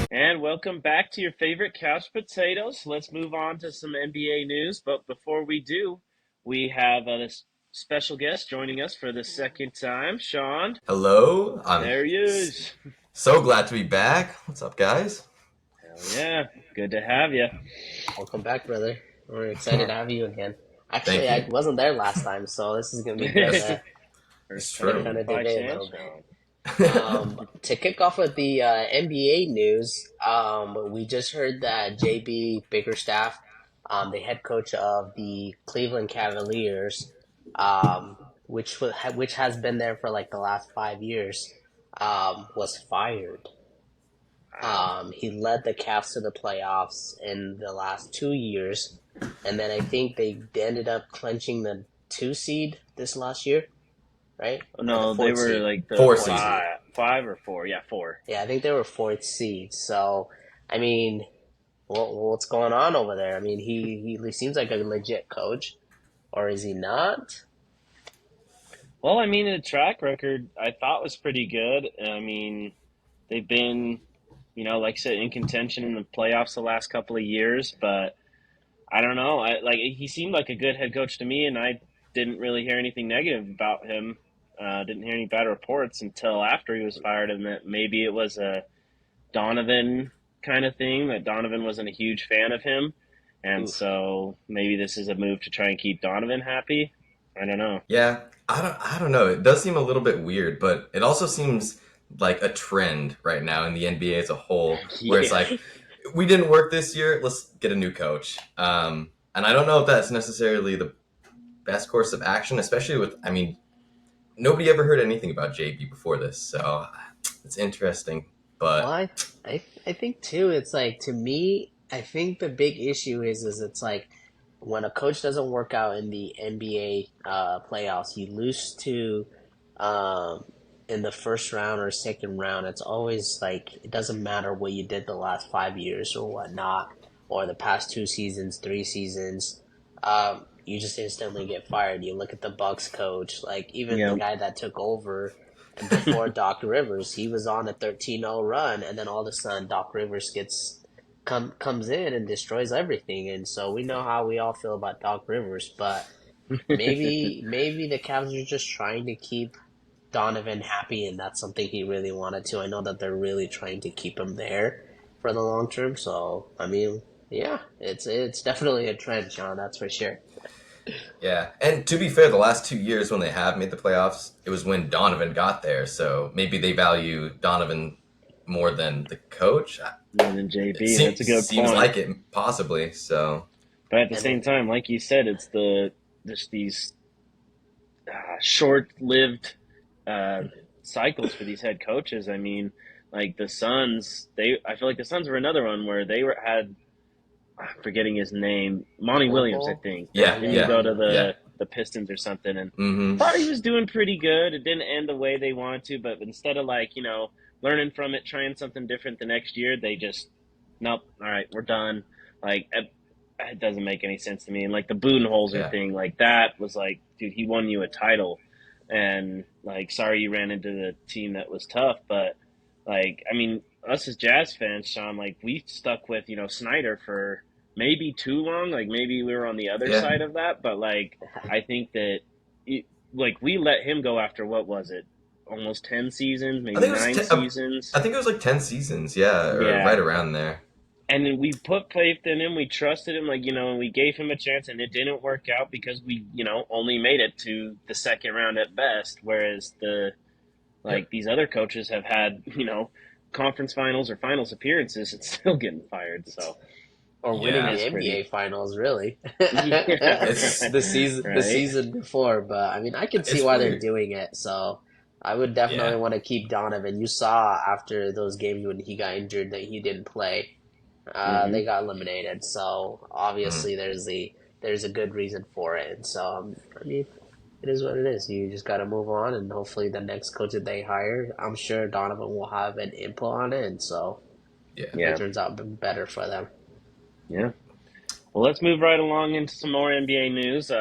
And welcome back to your favorite couch potatoes. Let's move on to some NBA news. But before we do, we have this special guest joining us for the second time, Sean. Hello, I'm There he is. so glad to be back. What's up, guys? Hell yeah, good to have you. Welcome back, brother. We're excited to have you again. Actually, Thank I you. wasn't there last time, so this is gonna be good That's to it's First to time true. kind for of Fives debate a and little bit. Sean. To kick off with the NBA news, we just heard that JB Bickerstaff, the head coach of the Cleveland Cavaliers, which has been there for like the last 5 years, was fired. Wow. He led the Cavs to the playoffs in the last 2 years, and then I think they ended up clinching the 2 seed this last year, right? Or the No, they fourth were seed. like the Four Fourth seed. seed. five or four. Yeah, four. Yeah, I think they were fourth seed. So, I mean, what's going on over there? I mean, he seems like a legit coach, or is he not? Well, I mean, the track record I thought was pretty good. I mean, they've been, like I said, in contention in the playoffs the last couple of years, but I don't know. He seemed like a good head coach to me, and I didn't really hear anything negative about him. Didn't hear any bad reports until after he was fired, and that maybe it was a Donovan kind of thing. That Donovan wasn't a huge fan of him, and Oof. so maybe this is a move to try and keep Donovan happy. I don't know. Yeah, I don't know. It does seem a little bit weird, but it also seems like a trend right now in the NBA as a whole, where it's Yeah. like, we didn't work this year, let's get a new coach. And I don't know if that's necessarily the best course of action, especially with, I mean, nobody ever heard anything about JB before this, so it's interesting. Well, But I think too. It's like to me, I think the big issue is it's like when a coach doesn't work out in the NBA playoffs, you lose to um, in the first round or second round. It's always like it doesn't matter what you did the last 5 years or whatnot, or the past 2 seasons, 3 seasons. You just instantly get fired. You look at the Bucks coach, like even the Yeah. guy that took over and before Doc Rivers, he was on a 13-0 run, and then all of a sudden Doc Rivers comes in and destroys everything. And so we know how we all feel about Doc Rivers, but maybe the Cavs are just trying to keep Donovan happy, and that's something he really wanted to. I know that they're really trying to keep him there for the long term. So I mean, yeah, it's definitely a trend, Sean. That's for sure. yeah, and to be fair, the last 2 years when they have made the playoffs, it was when Donovan got there. So maybe they value Donovan more than the coach. More than It JB. That's a good seems point. like it, possibly. So But at the And same time, like you said, it's just these short-lived uh, cycles for these head coaches. I mean, like the Suns, I feel like the Suns were another one where had I'm forgetting his name, Monty Williams, I Whirlpool. think. Yeah, Didn't he yeah, go to yeah. the Pistons or something? And Mm-hmm. thought he was doing pretty good. It didn't end the way they wanted to, but instead of learning from it, trying something different the next year, they just nope. All right, we're done. Like it doesn't make any sense to me. And like the Budenholzer Yeah. thing, like that was like, dude, he won you a title, and like, sorry you ran into the team that was tough, but like, I mean, us as Jazz fans, Sean, like we stuck with Snyder for maybe too long. Like maybe we were on the other Yeah. side of that, but like I think that like we let him go after what was it? Almost 10 seasons, I maybe think it was 9 seasons. I think it was like 10 seasons, yeah, or Yeah. right around there. And then we put faith in him. We trusted him, and we gave him a chance, and it didn't work out because we, only made it to the second round at best. Whereas Yep. these other coaches have had, conference finals or finals appearances and still getting fired. So or winning Yeah. the It's NBA pretty- finals, really. yeah, It's- the right? season before, but I mean, I can see It's why weird. they're doing it. So I would definitely Yeah. want to keep Donovan. You saw after those games when he got injured that he didn't play. Mhm. They got eliminated. So obviously there's a good reason for it. And so I mean, it is what it is. You just got to move on, and hopefully the next coach that they hire, I'm sure Donovan will have an input on it, and so Yeah. Yeah. it turns out better for them. Yeah. Well, let's move right along into some more NBA news.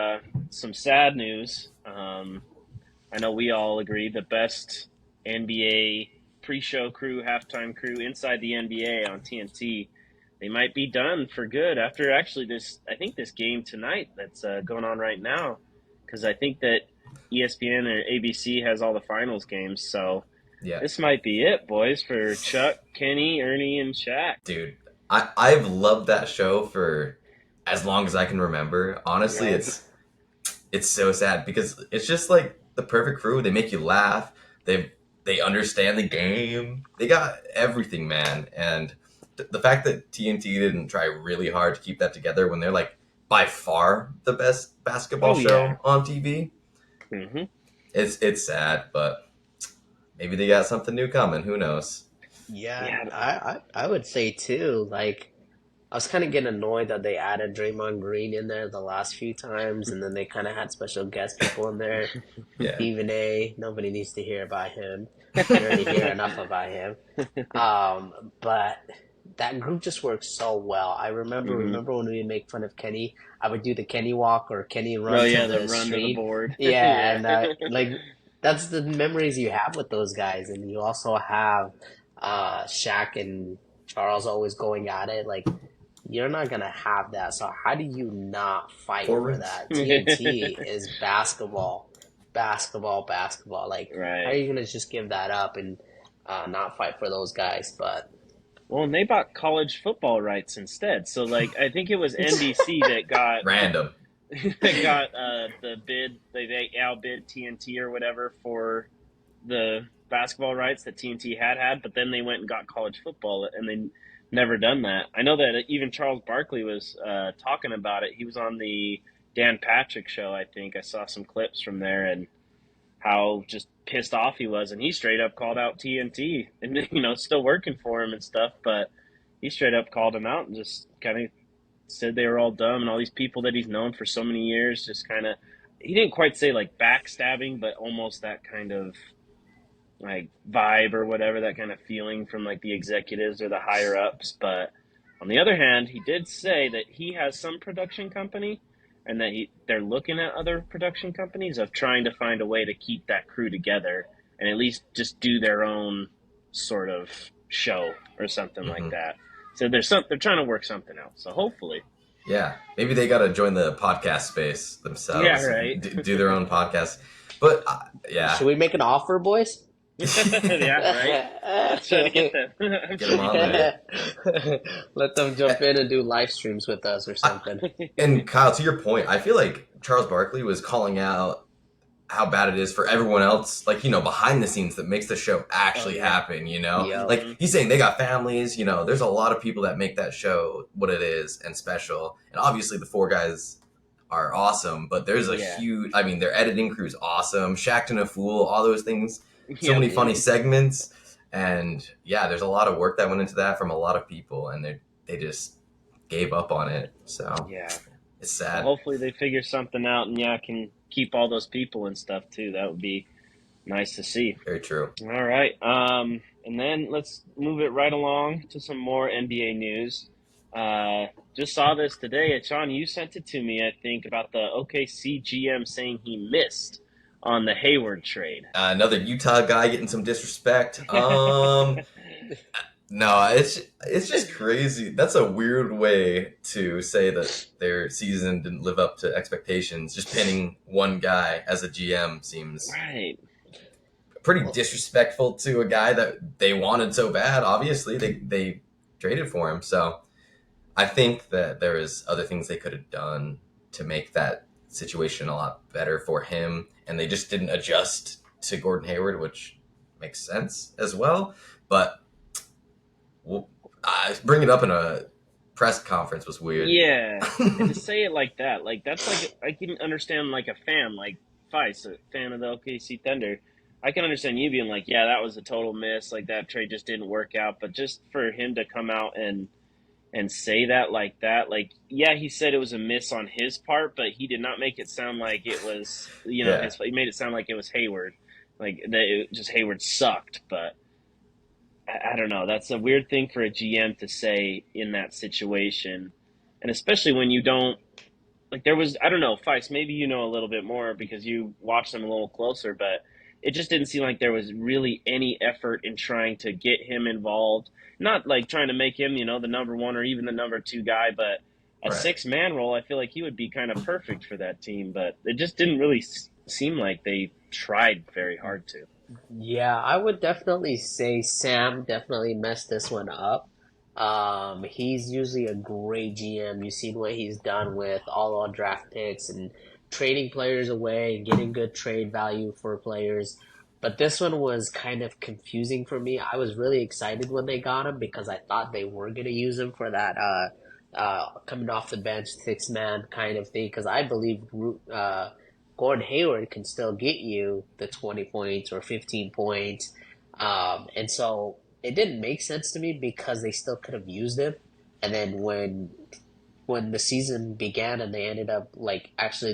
Some sad news. I know we all agree the best NBA pre-show crew, halftime crew inside the NBA on TNT. They might be done for good after actually I think this game tonight that's going on right now, because I think that ESPN or ABC has all the finals games. So Yeah. this might be it, boys, for Chuck, Kenny, Ernie, and Shaq. Dude, I've loved that show for as long as I can remember. Honestly, Yeah. it's so sad because it's just like the perfect crew. They make you laugh. They understand the game. They got everything, man. And the fact that TNT didn't try really hard to keep that together when they're like by far the best basketball Oh, show yeah. on TV, Mm-hmm. it's sad, but maybe they got something new coming. Who knows? Yeah, Yeah. I would say too. Like, I was kind of getting annoyed that they added Draymond Green in there the last few times, and then they kind of had special guest people in there. Yeah. Even nobody needs to hear about him. You already hear enough about him. But that group just works so well. I remember when we would make fun of Kenny, I would do the Kenny walk or Kenny run Oh to yeah, the the run to the street. board. Yeah, and like that's the memories you have with those guys, and you also have Shaq and Charles always going at it. Like, you're not gonna have that. So how do you not fight for Forwards. that? TNT is basketball. Like, how are Right. you gonna just give that up and not fight for those guys? But Well, and they bought college football rights instead. So, like, I think it was NBC that got Random. the bid. They outbid TNT or whatever for the basketball rights that TNT had. But then they went and got college football, and they never done that. I know that even Charles Barkley was talking about it. He was on the Dan Patrick show. I think I saw some clips from there and how just pissed off he was, and he straight up called out TNT, and still working for him and stuff, but he straight up called him out and just kind of said they were all dumb, and all these people that he's known for so many years just kind of, he didn't quite say like backstabbing, but almost that kind of like vibe or whatever, that kind of feeling from like the executives or the higher ups. But on the other hand, he did say that he has some production company and that they're looking at other production companies of trying to find a way to keep that crew together and at least just do their own sort of show or something Mhm. like that. So they're trying to work something out. So hopefully, Yeah, maybe they got to join the podcast space themselves. Yeah, right. Do their own podcast. But yeah, should we make an offer, boys? yeah, right. Trying to get them. Get 'em on there. Let them jump in and do live streams with us or something. And Kyle, to your point, I feel like Charles Barkley was calling out how bad it is for everyone else, like, behind the scenes that makes the show actually yeah. happen. Yep. Like, he's saying they got families, there's a lot of people that make that show what it is and special. And obviously the four guys are awesome, but there's a Yeah. huge, their editing crew's awesome. Shaqtin' a Fool, all those things, so Yep. many funny segments. And yeah, there's a lot of work that went into that from a lot of people, and they just gave up on it. So Yeah. it's Well, sad. hopefully they figure something out and can keep all those people and stuff too. That would be nice to see. Very true. All right. And then let's move it right along to some more NBA news. Just saw this today. Sean, you sent it to me, I think, about the OKC GM saying he missed on the Hayward trade. Another Utah guy getting some disrespect. No, it's just crazy. That's a weird way to say that their season didn't live up to expectations. Just pinning one guy as a GM seems Right. pretty disrespectful to a guy that they wanted so bad. Obviously, they traded for him. So I think that there is other things they could have done to make that situation a lot better for him, and they just didn't adjust to Gordon Hayward, which makes sense as well. But bring it up in a press conference was weird. Yeah, and to say it like that, like that's like I can understand like a fan, like Feist, a fan of the OKC Thunder. I can understand you being like, yeah, that was a total miss, like that trade just didn't work out. But just for him to come out and say that like that, like yeah, he said it was a miss on his part, but he did not make it sound like it was, Yeah. he made it sound like it was Hayward, like that it just Hayward sucked, but. I don't know. That's a weird thing for a GM to say in that situation. And especially when you don't, like there was, I don't know, Feist, maybe you know a little bit more because you watched them a little closer, but it just didn't seem like there was really any effort in trying to get him involved. Not like trying to make him, the number one or even the number two guy, but a Right. 6-man role, I feel like he would be kind of perfect for that team. But it just didn't really seem like they tried very hard to. Yeah, I would definitely say Sam definitely messed this one up. He's usually a great GM. You've seen what he's done with all our draft picks and trading players away and getting good trade value for players. But this one was kind of confusing for me. I was really excited when they got him because I thought they were going to use him for that coming off the bench 6-man kind of thing because I believe Gordon Hayward can still get you the 20 points or 15 points. And so it didn't make sense to me because they still could have used him. And then when the season began and they ended up like actually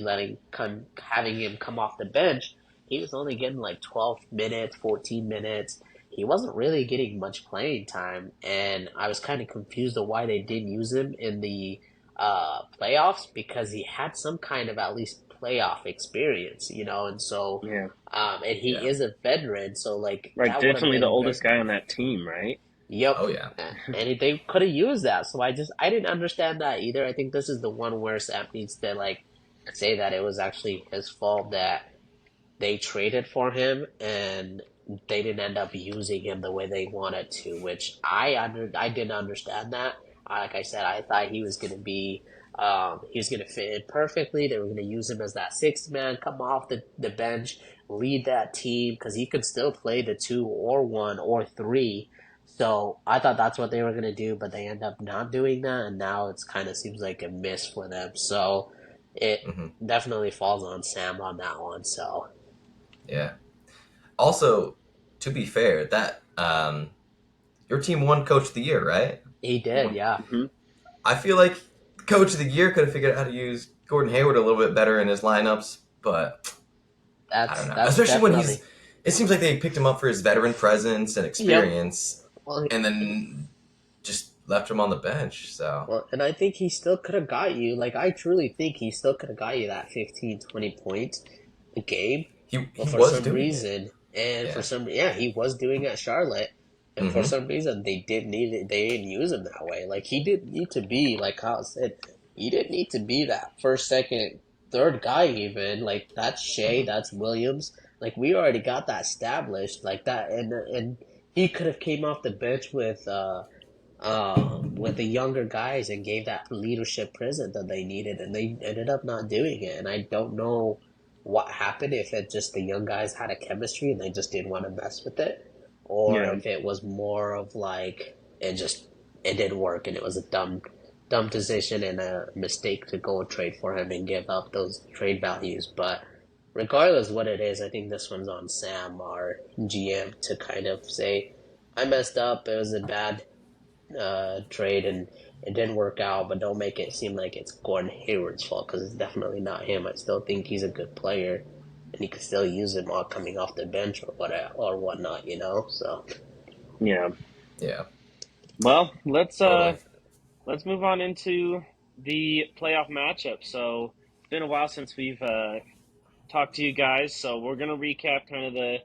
having him come off the bench, he was only getting like 12 minutes, 14 minutes. He wasn't really getting much playing time, and I was kind of confused of why they didn't use him in the playoffs because he had some kind of at least playoff experience, and so Yeah. and he Yeah. is a veteran, so like Right, that would have definitely been the good. oldest guy on that team, right? Yep. Oh yeah. And they could have used that, so I didn't understand that either. I think this is the one where Sam needs to like say that it was actually his fault that they traded for him and they didn't end up using him the way they wanted to, which I didn't understand that. Like I said, I thought he was gonna fit in perfectly. They were gonna use him as that 6-man, come off the bench, lead that team because he could still play the 2 or 1 or 3. So I thought that's what they were gonna do, but they end up not doing that, and now it's kind of seems like a miss for them. So it hmm definitely falls on Sam on that one. So. Yeah. Also, to be fair, that your team won Coach of the Year, right? He did, yeah. Mm-hmm. I feel like Coach of the Year could have figured out how to use Gordon Hayward a little bit better in his lineups, but I don't know. That's Especially when definitely. it seems like they picked him up for his veteran presence and experience, Well, and then just left him on the bench. So well, and I think he still could have got you. Like, I truly think he still could have got you that 15, 20 points a game. he But for was some doing reason, and Yeah. for some, yeah, he was doing it at Charlotte. And for Mhm. some reason, they didn't use him that way. Like, he didn't need to be, like Kyle said, he didn't need to be that first, second, third guy even. Like, that's Shea, Mhm. that's Williams. Like, we already got that established. Like, that, and he could have came off the bench with the younger guys and gave that leadership present that they needed, and they ended up not doing it. And I don't know what happened, if it just the young guys had a chemistry and they just didn't want to mess with it, or Yeah. if it was more of like it didn't work and it was a dumb decision and a mistake to go trade for him and give up those trade values. But regardless what it is, I think this one's on Sam, our GM, to kind of say, I messed up. It was a bad trade and it didn't work out, but don't make it seem like it's Gordon Hayward's fault because it's definitely not him. I still think he's a good player and you can still use him while coming off the bench or whatnot, you know. So Yeah. Yeah, Well, totally. let's move on into the playoff matchup. So it's been a while since we've talked to you guys, so we're gonna recap kind of the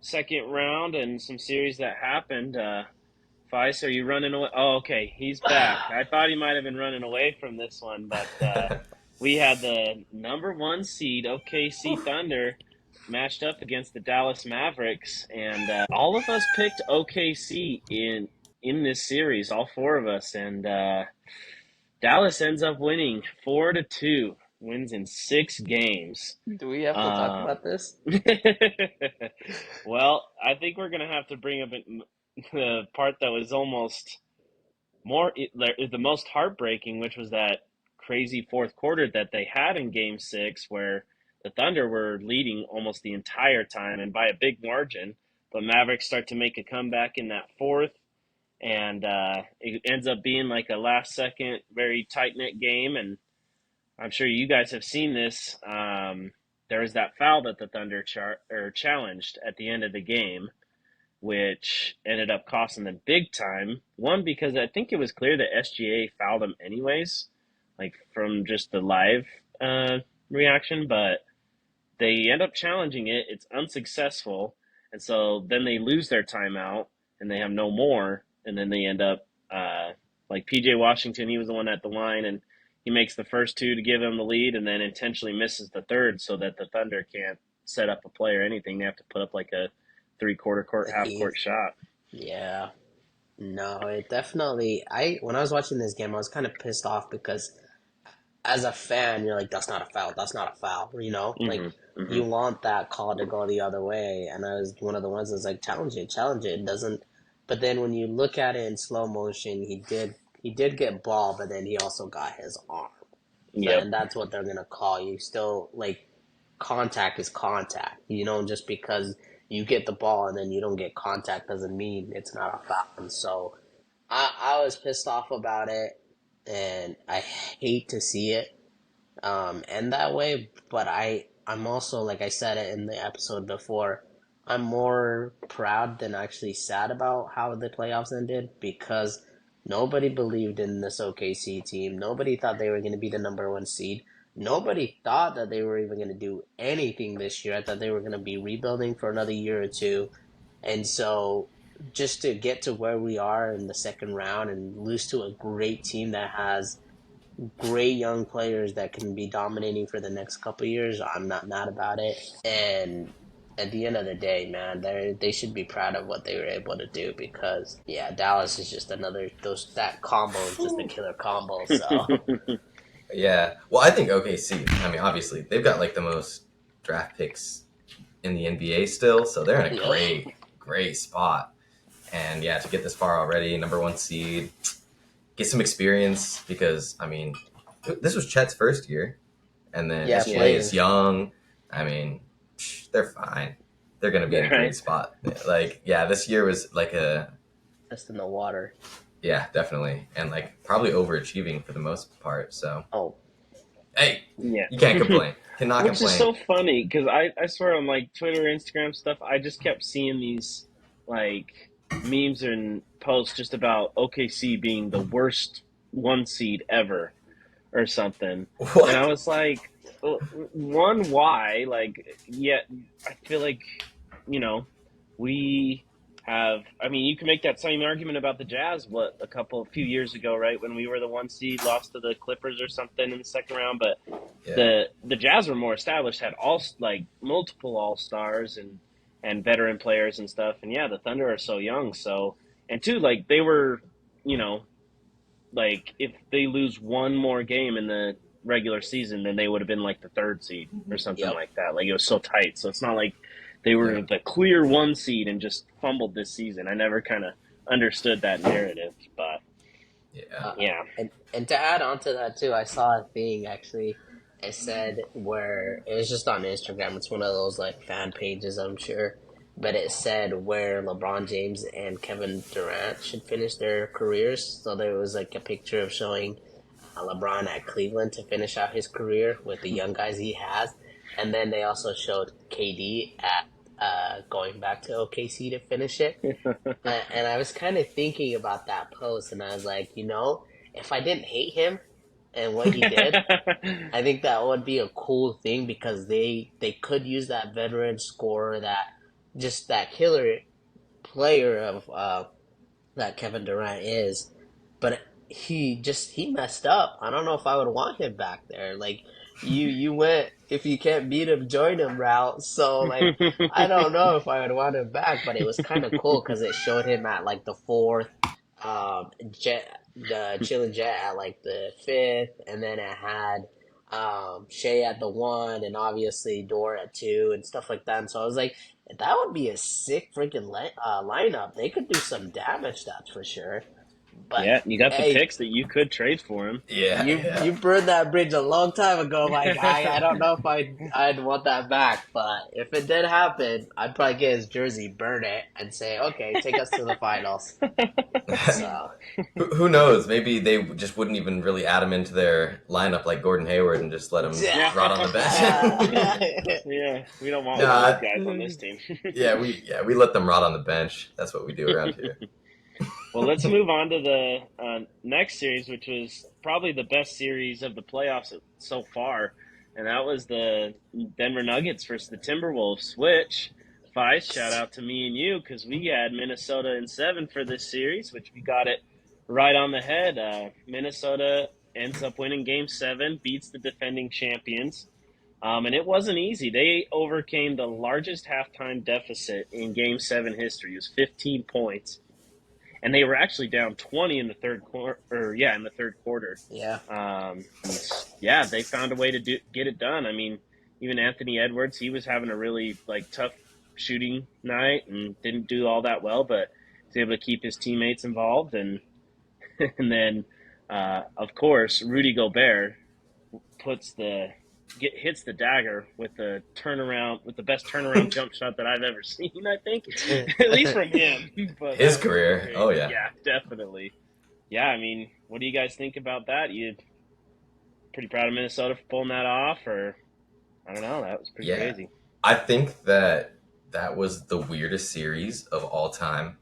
second round and some series that happened. Feist, are you running away? Oh, okay, he's back. I thought he might have been running away from this one, but we had the number one seed OKC Thunder matched up against the Dallas Mavericks, and all of us picked OKC in this series, all four of us, and Dallas ends up winning 4-2, wins in 6 games. do we have to talk Um, about this? well, I think we're gonna have to bring up the part that was almost the most heartbreaking, which was that crazy fourth quarter that they had in Game 6, where the Thunder were leading almost the entire time and by a big margin. But Mavericks start to make a comeback in that fourth, and it ends up being like a last second, very tight knit game. And I'm sure you guys have seen this. There was that foul that the Thunder challenged at the end of the game, which ended up costing them big time. One, because I think it was clear that SGA fouled him anyways, like from just the live reaction, but they end up challenging it. It's unsuccessful. And so then they lose their timeout and they have no more. And then they end up, like PJ Washington, he was the one at the line and he makes the first two to give them the lead and then intentionally misses the third so that the Thunder can't set up a play or anything. They have to put up like a three-quarter court, half He, court shot. yeah, no, it definitely. I when I was watching this game, I was kind of pissed off because as a fan, you're like, that's not a foul. That's not a foul. You know, like Hmm. Hmm. you want that call to go the other way. And I was one of the ones that's like, challenge it, challenge it. It doesn't. But then when you look at it in slow motion, he did get ball, but then he also got his arm. So, Yep. and that's what they're gonna call you. Still, like contact is contact. You know, just because you get the ball and then you don't get contact doesn't mean it's not a foul. And so I was pissed off about it, and I hate to see it end that way. But I'm also, like I said it in the episode before, I'm more proud than actually sad about how the playoffs ended because nobody believed in this OKC team. Nobody thought they were going to be the number one seed. Nobody thought that they were even going to do anything this year. I thought they were going to be rebuilding for another year or two. And so just to get to where we are in the second round and lose to a great team that has great young players that can be dominating for the next couple of years, I'm not mad about it. And at the end of the day, man, they should be proud of what they were able to do because yeah, Dallas is just another that combo is just a killer combo. So Yeah. Well, I think OKC. I mean, obviously they've got like the most draft picks in the NBA still, so they're in a yeah, great spot. And yeah, to get this far already, number one seed, get some experience because I mean, this was Chet's first year, and then yeah, SGA Yeah. is playing young. I mean, they're fine. They're gonna be in a great Right. spot. Like, yeah, this year was like a just in the water. yeah, definitely, and like probably overachieving for the most part. So, Oh, hey, Yeah. you can't complain. Cannot Which is complain. so funny because I swear on like Twitter, Instagram stuff, I just kept seeing these like memes and posts just about OKC being the worst one seed ever or something. And I What? was like, one, why? Like, yet I feel like, you know, we have, I mean, you can make that same argument about the Jazz, a few years ago, right? When we were the one seed, lost to the Clippers or something in the second round. But Yeah, the Jazz were more established, had like multiple all stars and veteran players and stuff. And yeah, the Thunder are so young. So, and two, like they were, you know, like if they lose one more game in regular season, then they would have been like the 3rd seed or something Yep. like that. Like, it was so tight. So it's not like they were Yeah. the clear 1 seed and just fumbled this season. I never kind of understood that narrative, but Yeah. yeah. And to add on to that too, I saw a thing actually. It said where it was just on Instagram. It's one of those like fan pages, I'm sure. But it said where LeBron James and Kevin Durant should finish their careers. So there was like a picture of showing LeBron at Cleveland to finish out his career with the young guys he has, and then they also showed KD at going back to OKC to finish it. And I was kind of thinking about that post, and I was like, if I didn't hate him and what he did, I think that would be a cool thing because they could use that veteran scorer, that killer player of that Kevin Durant is, but he messed up. I don't know if I would want him back there. Like you went, if you can't beat him, join him route. So like I don't know if I would want him back, but it was kind of cool because it showed him at like the 4th, the Chillin' Jet at like the 5th, and then it had Shea at the 1, and obviously Dort at 2 and stuff like that. And so I was like, that would be a sick freaking lineup. They could do some damage, that's for sure. But Yeah, you got the hey, picks that you could trade for him. Yeah. you burned that bridge a long time ago, my guy. I don't know if I'd want that back, but if it did happen, I'd probably get his jersey, burn it, and say, okay, take us to the finals. So Who knows? Maybe they just wouldn't even really add him into their lineup like Gordon Hayward and just let him Yeah. rot on the bench. Yeah, we don't want Nah. old guys on this team. we let them rot on the bench. That's what we do around here. Well, let's move on to the next series, which was probably the best series of the playoffs so far, and that was the Denver Nuggets versus the Timberwolves, which, Fice, shout out to me and you, because we had Minnesota in 7 for this series, which we got it right on the head. Minnesota ends up winning Game 7, beats the defending champions, and it wasn't easy. They overcame the largest halftime deficit in Game 7 history. It was 15 points. And they were actually down 20 in the third quarter. Yeah. They found a way to get it done. I mean, even Anthony Edwards, he was having a really tough shooting night and didn't do all that well, but was able to keep his teammates involved. And and then, of course, Rudy Gobert hits the dagger with the best turnaround jump shot that I've ever seen, I think. At least from him. But His career. Oh, yeah. Yeah, definitely. Yeah, I mean, what do you guys think about that? You pretty proud of Minnesota for pulling that off, or I don't know, that was pretty crazy. I think that was the weirdest series of all time,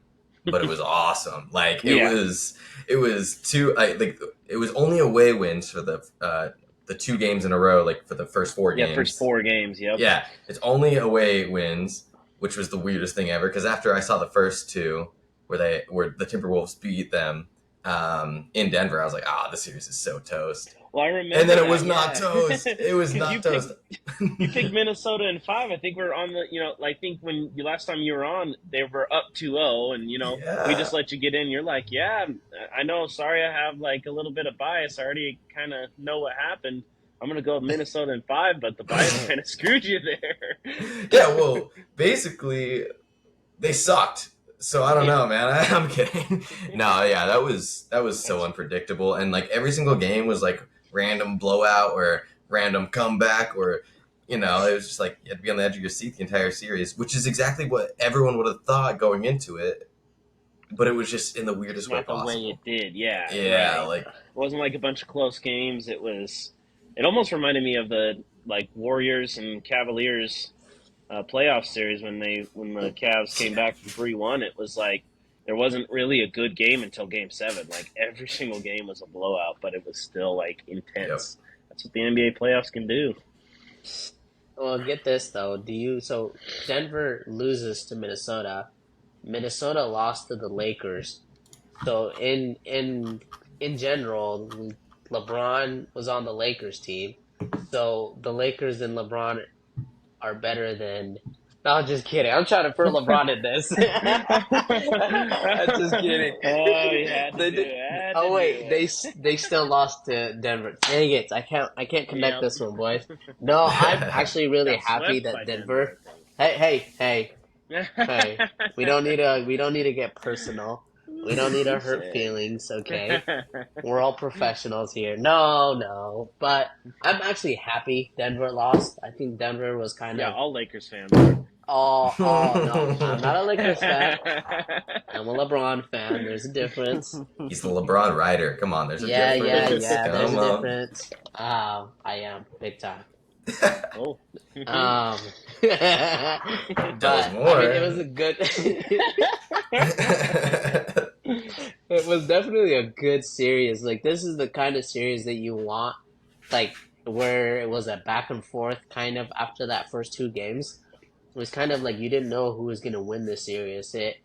but it was awesome. Like it was it was only away wins for the 2 games in a row, like for the first 4 games. Yeah, first 4 games, yep. Yeah, it's only away wins, which was the weirdest thing ever. Because after I saw the first 2, where the Timberwolves beat them in Denver, I was like, the series is so toast. Well, I remember. And then it was not toast. It was not toast. You picked Minnesota in 5. I think we're on the, I think when last time you were on, they were up 2-0, and we just let you get in. You're like, yeah, I know. Sorry, I have a little bit of bias. I already kind of know what happened. I'm gonna go with Minnesota in 5, but the bias kind of screwed you there. Yeah, well, basically, they sucked. So I don't know, man. I'm kidding. No, yeah, that was so unpredictable, and every single game was random blowout or random comeback, or it was just you had to be on the edge of your seat the entire series, which is exactly what everyone would have thought going into it, but it was just in the weirdest way possible. Not the way it did, yeah. Yeah, right. It wasn't a bunch of close games. It almost reminded me of the Warriors and Cavaliers playoff series when the Cavs came back from 3-1. It was there wasn't really a good game until Game 7. Every single game was a blowout, but it was still intense. Yep. That's what the NBA playoffs can do. Well, get this though. So Denver loses to Minnesota. Minnesota lost to the Lakers. So in general, LeBron was on the Lakers team. So the Lakers and LeBron are better than No, just kidding. I'm trying to put LeBron in this. I'm just kidding. Oh, you had to They do did. it. Had to Oh do wait, it. they still lost to Denver. Dang it! I can't connect Yep. this one, boys. No, I'm actually really Got happy swept that by Denver. Denver, I Hey, think. we don't need to get personal. We don't need to hurt Sick. feelings, okay? We're all professionals here. No, no, but I'm actually happy Denver lost. I think Denver was kind Yeah, of. all Lakers fans are. Oh no, I'm not a Lakers fan. I'm a LeBron fan. There's a difference. He's the LeBron rider. Come on, there's a difference. Yeah. There's Come a on. difference. I am big time. Oh. Um, Tell us but I mean, it more. was a good. It was definitely a good series. Like this is the kind of series that you want, like where it was a back and forth kind of after that first two games. It was kind of like you didn't know who was gonna win the series. It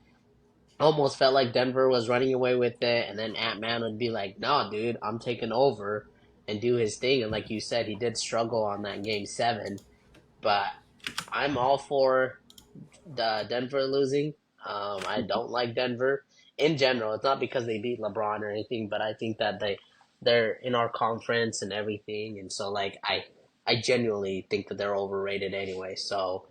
almost felt like Denver was running away with it, and then Ant Man would be like, "No, dude, I'm taking over," and do his thing. And like you said, he did struggle on that game seven, but I'm all for the Denver losing. I don't like Denver in general. It's not because they beat LeBron or anything, but I think that they're in our conference and everything, and so like I genuinely think that they're overrated anyway. So,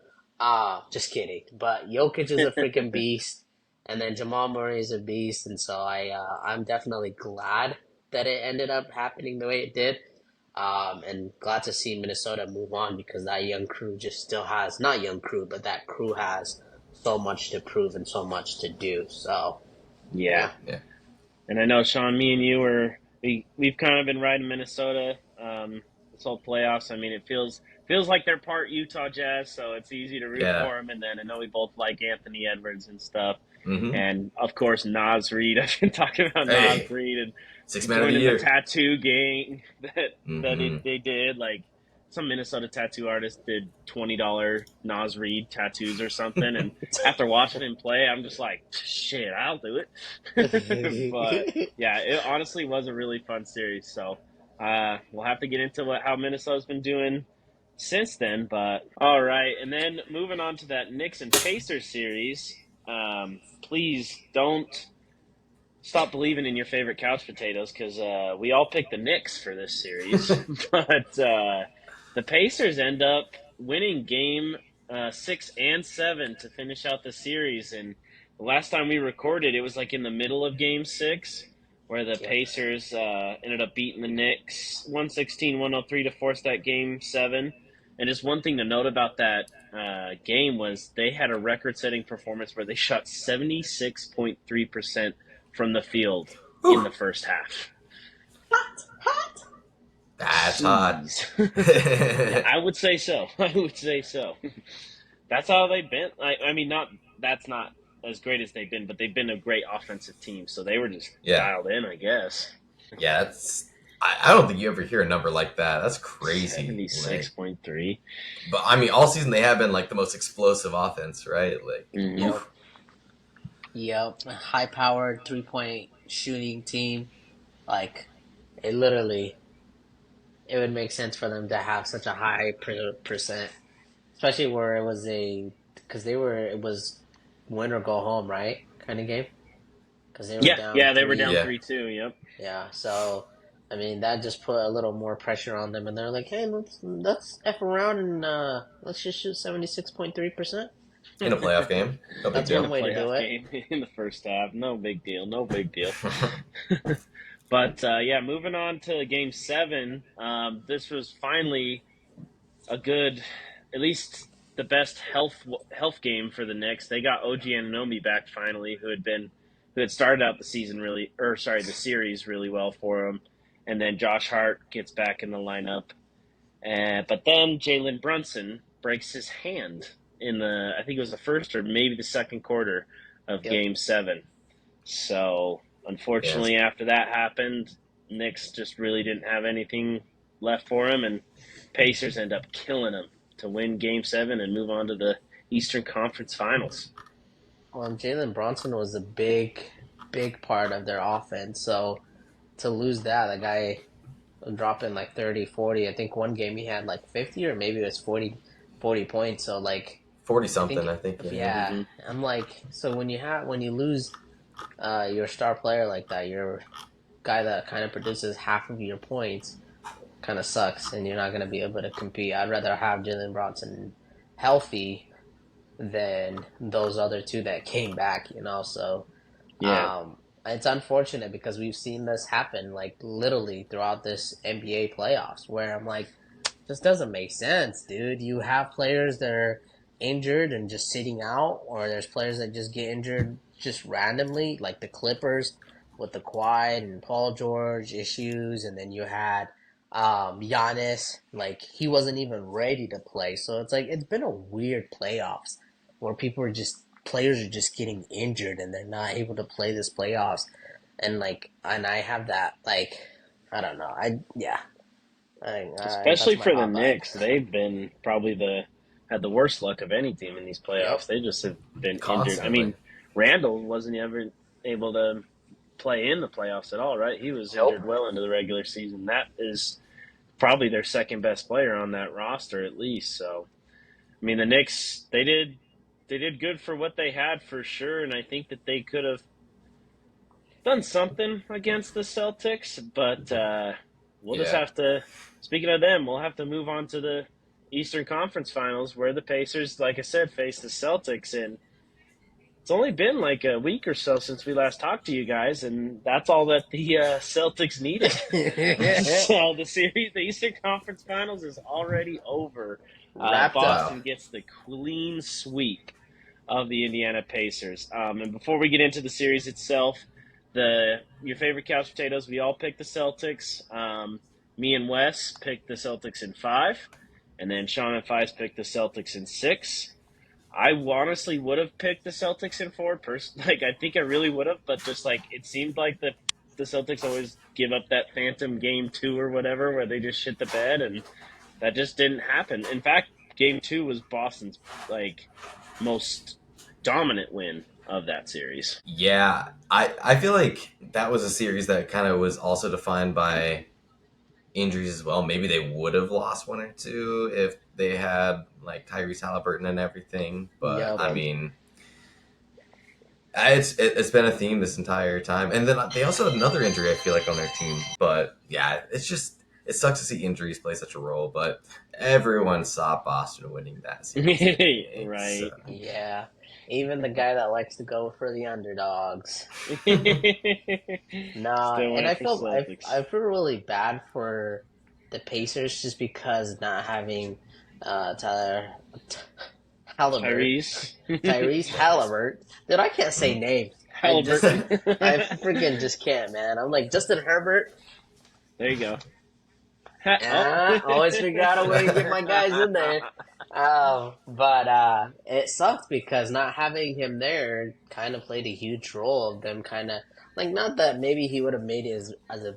just kidding. But Jokic is a freaking beast, and then Jamal Murray is a beast, and so I'm definitely glad that it ended up happening the way it did. And glad to see Minnesota move on because that young crew just still has, not young crew, but that crew has so much to prove and so much to do. So, Yeah. yeah. Yeah. And I know, Sean, me and you we've kind of been riding Minnesota this whole playoffs. I mean, it feels like they're part Utah Jazz, so it's easy to root Yeah. for them. And then I know we both like Anthony Edwards and stuff. Mm-hmm. And of course, Nas Reed. I've been talking about Hey, Nas Reed and six man of the joining the year. tattoo gang Mm-hmm. they did. Like some Minnesota tattoo artist did $20 Nas Reed tattoos or something. And after watching him play, I'm just like, shit, I'll do it. But yeah, it honestly was a really fun series. So we'll have to get into how Minnesota's been doing since then. But all right, and then moving on to that Knicks and Pacers series. Please don't stop believing in your favorite couch potatoes because we all picked the Knicks for this series, but the Pacers end up winning game 6 and 7 to finish out the series. And the last time we recorded, it was like in the middle of game 6 where the Yep. Pacers ended up beating the Knicks 116-103 to force that game 7. And just one thing to note about that game was they had a record-setting performance where they shot 76.3% from the field in the first half. That's hot. Yeah, I would say so. I would say so. That's how they've been. I mean, that's not as great as they've been, but they've been a great offensive team. So they were just Yeah. dialed in, I guess. Yeah, that's. I don't think you ever hear a number like that. That's crazy. 76.3. But I mean, all season they have been like the most explosive offense, right? Like, Mhm. oof. Yep. High powered 3-point shooting team. Like, it literally, it would make sense for them to have such a high percent. Especially where it was because it was win or go home, right? Kind of game. Because they were down Yeah, they were 3. down Yeah. 3-2. Yep. Yeah, so I mean that just put a little more pressure on them, and they're like, "Hey, let's f around and let's just shoot 76.3%." In a playoff game, no big That's In one a deal. way to do playoff it. game in the first half, no big deal. No big deal. But yeah, moving on to game 7. This was finally a good, at least the best health game for the Knicks. They got OG Anunoby back finally, who had started out the series really well for them, and then Josh Hart gets back in the lineup, but then Jalen Brunson breaks his hand in I think it was the first or maybe the second quarter of Yep. game 7. So unfortunately, after that happened, Knicks just really didn't have anything left for him, and Pacers end up killing him to win Game 7 and move on to the Eastern Conference Finals. Well, Jalen Bronson was a big part of their offense. So to lose that guy dropping like 30, 40. I think one game he had like 50 or maybe it was 40 points. So like 40 I think, something, I think. yeah, hmm I'm like, so when you lose your star player like that, your guy that kind of produces half of your points, kind of sucks, and you're not going to be able to compete. I'd rather have Jalen Bronson healthy than those other two that came back, you know. So Yeah. it's unfortunate because we've seen this happen like literally throughout this NBA playoffs, where I'm like, this doesn't make sense, dude. You have players that are injured and just sitting out, or there's players that just get injured just randomly, like the Clippers with the Kawhi and Paul George issues, and then you had Giannis, like he wasn't even ready to play. So it's like it's been a weird playoffs where people are just players are just getting injured and they're not able to play this playoffs, and like and I have that like I don't know Especially that's my for the hot button. Knicks, they've been probably had the worst luck of any team in these Yep. playoffs. They just have been injured. I Constantly. mean, Randall wasn't ever able to play in the playoffs at all, right? He was Nope. injured well into the regular season. That is probably their second best player on that roster, at least. So, I mean, the Knicks they did good for what they had for sure, and I think that they could have done something against the Celtics, but we'll just Yeah. have to. Speaking of them, we'll have to move on to the Eastern Conference Finals, where the Pacers, like I said, face the Celtics, and it's only been like a week or so since we last talked to you guys, and that's all that the Celtics needed. So the Eastern Conference Finals is already over. Wrapped up. Boston Wow. gets the clean sweep of the Indiana Pacers. And before we get into the series itself, your favorite couch potatoes, we all picked the Celtics. Me and Wes picked the Celtics in 5, and then Sean and Fies picked the Celtics in 6. I honestly would have picked the Celtics in 4. Like I think I really would have, but just like it seemed like the Celtics always give up that phantom game 2 or whatever, where they just shit the bed, and that just didn't happen. In fact, game 2 was Boston's like most dominant win of that series. Yeah, I feel like that was a series that kind of was also defined by injuries as well. Maybe they would have lost one or two if they had like Tyrese Halliburton and everything. But Yep. I mean, it's been a theme this entire time. And then they also had another injury, I feel like, on their team. But yeah, it's just it sucks to see injuries play such a role. But everyone saw Boston winning that series anyway. So Right. Yeah. Even the guy that likes to go for the underdogs. No, Still and went for Celtics. I feel really bad for the Pacers just because not having Tyler Halliburton, Tyrese. Tyrese Halliburton. Dude, I can't say names. Halliburton. I freaking just can't, man. I'm like Justin Herbert. There you go. Always figure out a way to get my guys in there. But it sucks because not having him there kind of played a huge role of them kind of like not that maybe he would have made it as a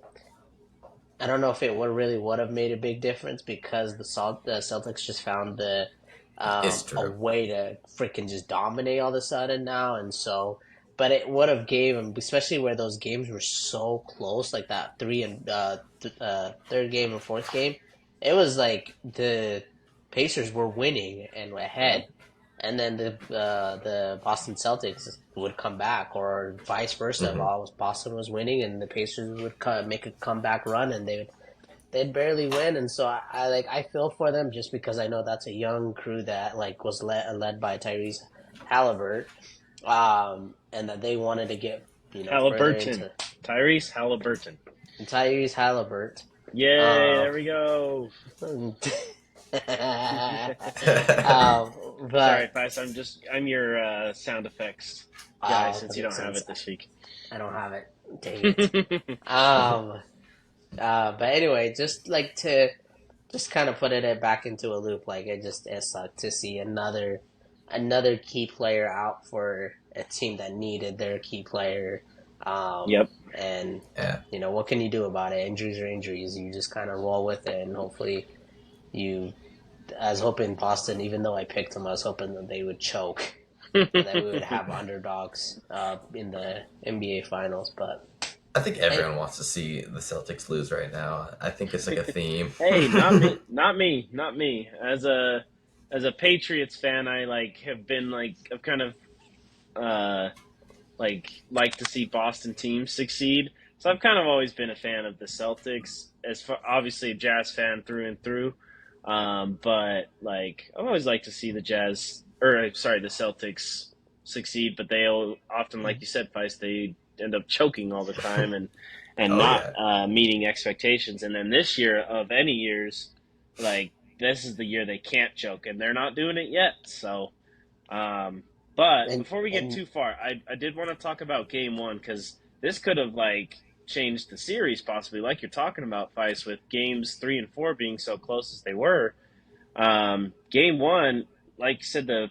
I don't know if it would have made a big difference because the Celtics just found it's a true. way to freaking just dominate all of a sudden now, and so but it would have gave him especially where those games were so close, like that third game and fourth game. It was like the Pacers were winning and ahead, and then the Boston Celtics would come back, or vice versa. Hmm. While Boston was winning, and the Pacers would make a comeback run, and they'd barely win. And so I feel for them just because I know that's a young crew that like was led by Tyrese Halliburton, and that they wanted to get further Halliburton. into Tyrese Halliburton. Tyrese Halliburton. Yay, there we go. Sorry, But Vice, I'm your sound effects guy since that you makes don't have sense. it this week. I don't have it. Dang it. But anyway, just like to just kind of put it back into a loop, like it sucked to see another key player out for a team that needed their key player. Yep. And Yeah. what can you do about it? Injuries are injuries. You just kind of roll with it, and hopefully you. I was hoping Boston, even though I picked them, I was hoping that they would choke, and that we would have underdogs in the NBA Finals. But I think hey, everyone wants to see the Celtics lose right now. I think it's like a theme. Hey, not me, not me, not me. as a Patriots fan, I have been I've kind of uh like to see Boston teams succeed. So I've kind of always been a fan of the Celtics, as far obviously a Jazz fan through and through. But I've always liked to see the Jazz, or sorry, the Celtics succeed. But they often, like you said, Feist, they end up choking all the time and Oh not yeah. meeting expectations. And then this year, of any years, this is the year they can't choke, and they're not doing it yet. So. But And before we get and too far, I did want to talk about game one because this could have changed the series possibly, like you're talking about, Feist, with games 3 and 4 being so close as they were. Game one, like you said, the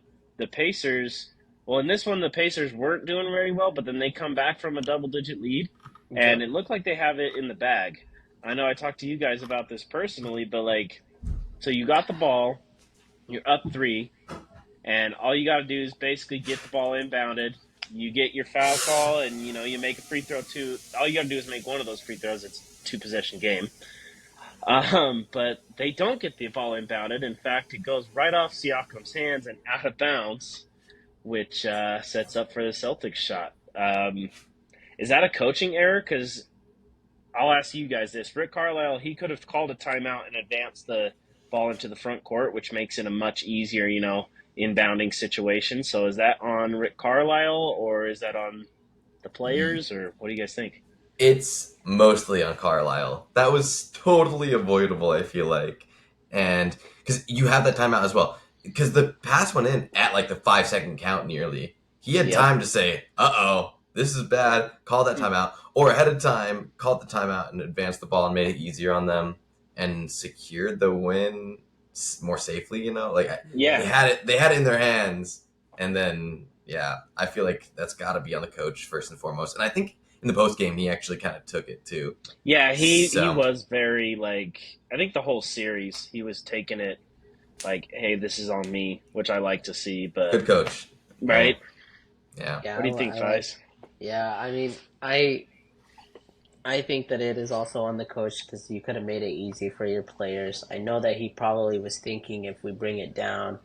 Pacers. Well, in this one, the Pacers weren't doing very well, but then they come back from a double-digit lead, and yep. it looked like they have it in the bag. I know I talked to you guys about this personally, but so you got the ball, you're up three, and all you got to do is basically get the ball inbounded. You get your foul call, and you make a free throw too. All you got to do is make one of those free throws. It's a 2 possession game. But they don't get the ball inbounded. In fact, it goes right off Siakam's hands and out of bounds, which sets up for the Celtics shot. Is that a coaching error? Because I'll ask you guys this: Rick Carlisle, he could have called a timeout and advanced the ball into the front court, which makes it a much easier, inbounding situation. So is that on Rick Carlisle, or is that on the players, or what do you guys think? It's mostly on Carlisle. That was totally avoidable, I feel like. And because you have that timeout as well. Because the pass went in at like the 5 second count nearly. He had Yep. time to say, uh-oh, this is bad, call that timeout. Or ahead of time, called the timeout and advanced the ball and made it easier on them and secured the win more safely, Yeah, they had it in their hands. And then, yeah, I feel like that's got to be on the coach first and foremost. And I think in the post game, he actually kind of took it too. yeah, he So was very I think the whole series he was taking it hey, this is on me, which I like to see. But good coach, right, yeah. Yeah, what do you think, I like. Faiz? Yeah, I mean, I think that it is also on the coach because you could have made it easy for your players. I know that he probably was thinking if we bring it down,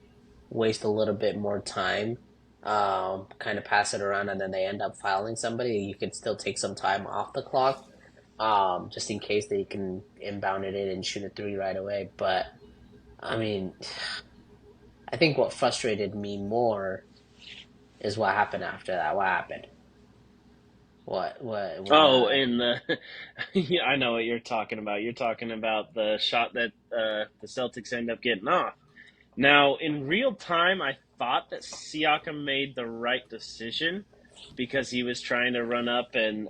waste a little bit more time, kind of pass it around, and then they end up fouling somebody. You could still take some time off the clock, just in case they can inbound it in and shoot a three right away. But I mean, I think what frustrated me more is what happened after that. What happened? What when Oh, and yeah, I know what you're talking about. You're talking about the shot that the Celtics end up getting off. Now, in real time, I thought that Siakam made the right decision because he was trying to run up and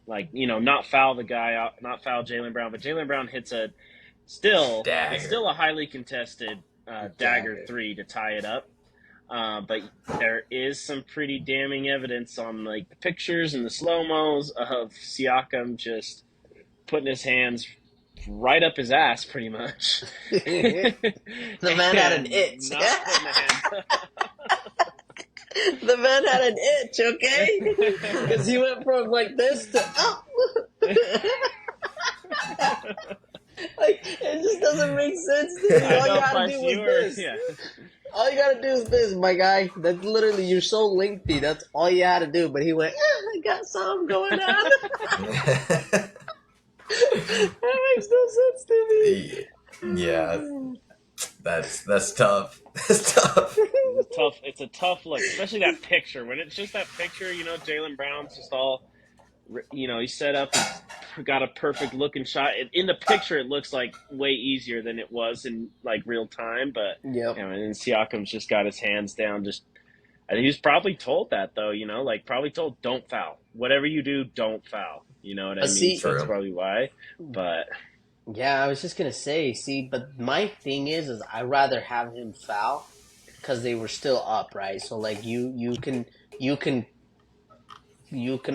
not foul the guy out, not foul Jaylen Brown, but Jaylen Brown hits it's Dagger. still a highly contested dagger dagger? three to tie it up. But there is some pretty damning evidence on the pictures and the slow mos of Siakam just putting his hands right up his ass, pretty much, The man had an and itch. not putting the hands. The man had an itch, okay? Because he went from like this to like it just doesn't make sense to me. I All you know, gotta Feist, do you was were, this. yeah. All you gotta do is this, my guy. That's literally you're so lengthy. That's all you had to do. But he went, I got something going on. That makes no sense to me. Yeah, that's tough. That's tough. It's a tough look, especially that picture. When it's just that picture, Jaylen Brown's just all, he's set up, he's got a perfect looking shot. In the picture, it looks like way easier than it was in real time. But Yep. and then Siakam's just got his hands down. I think he was probably told that though. Probably told, don't foul. Whatever you do, don't foul. You know what I mean? See, So that's True. probably why. But yeah, I was just gonna say, see, but my thing is I'd rather have him foul because they were still up, right? So like you can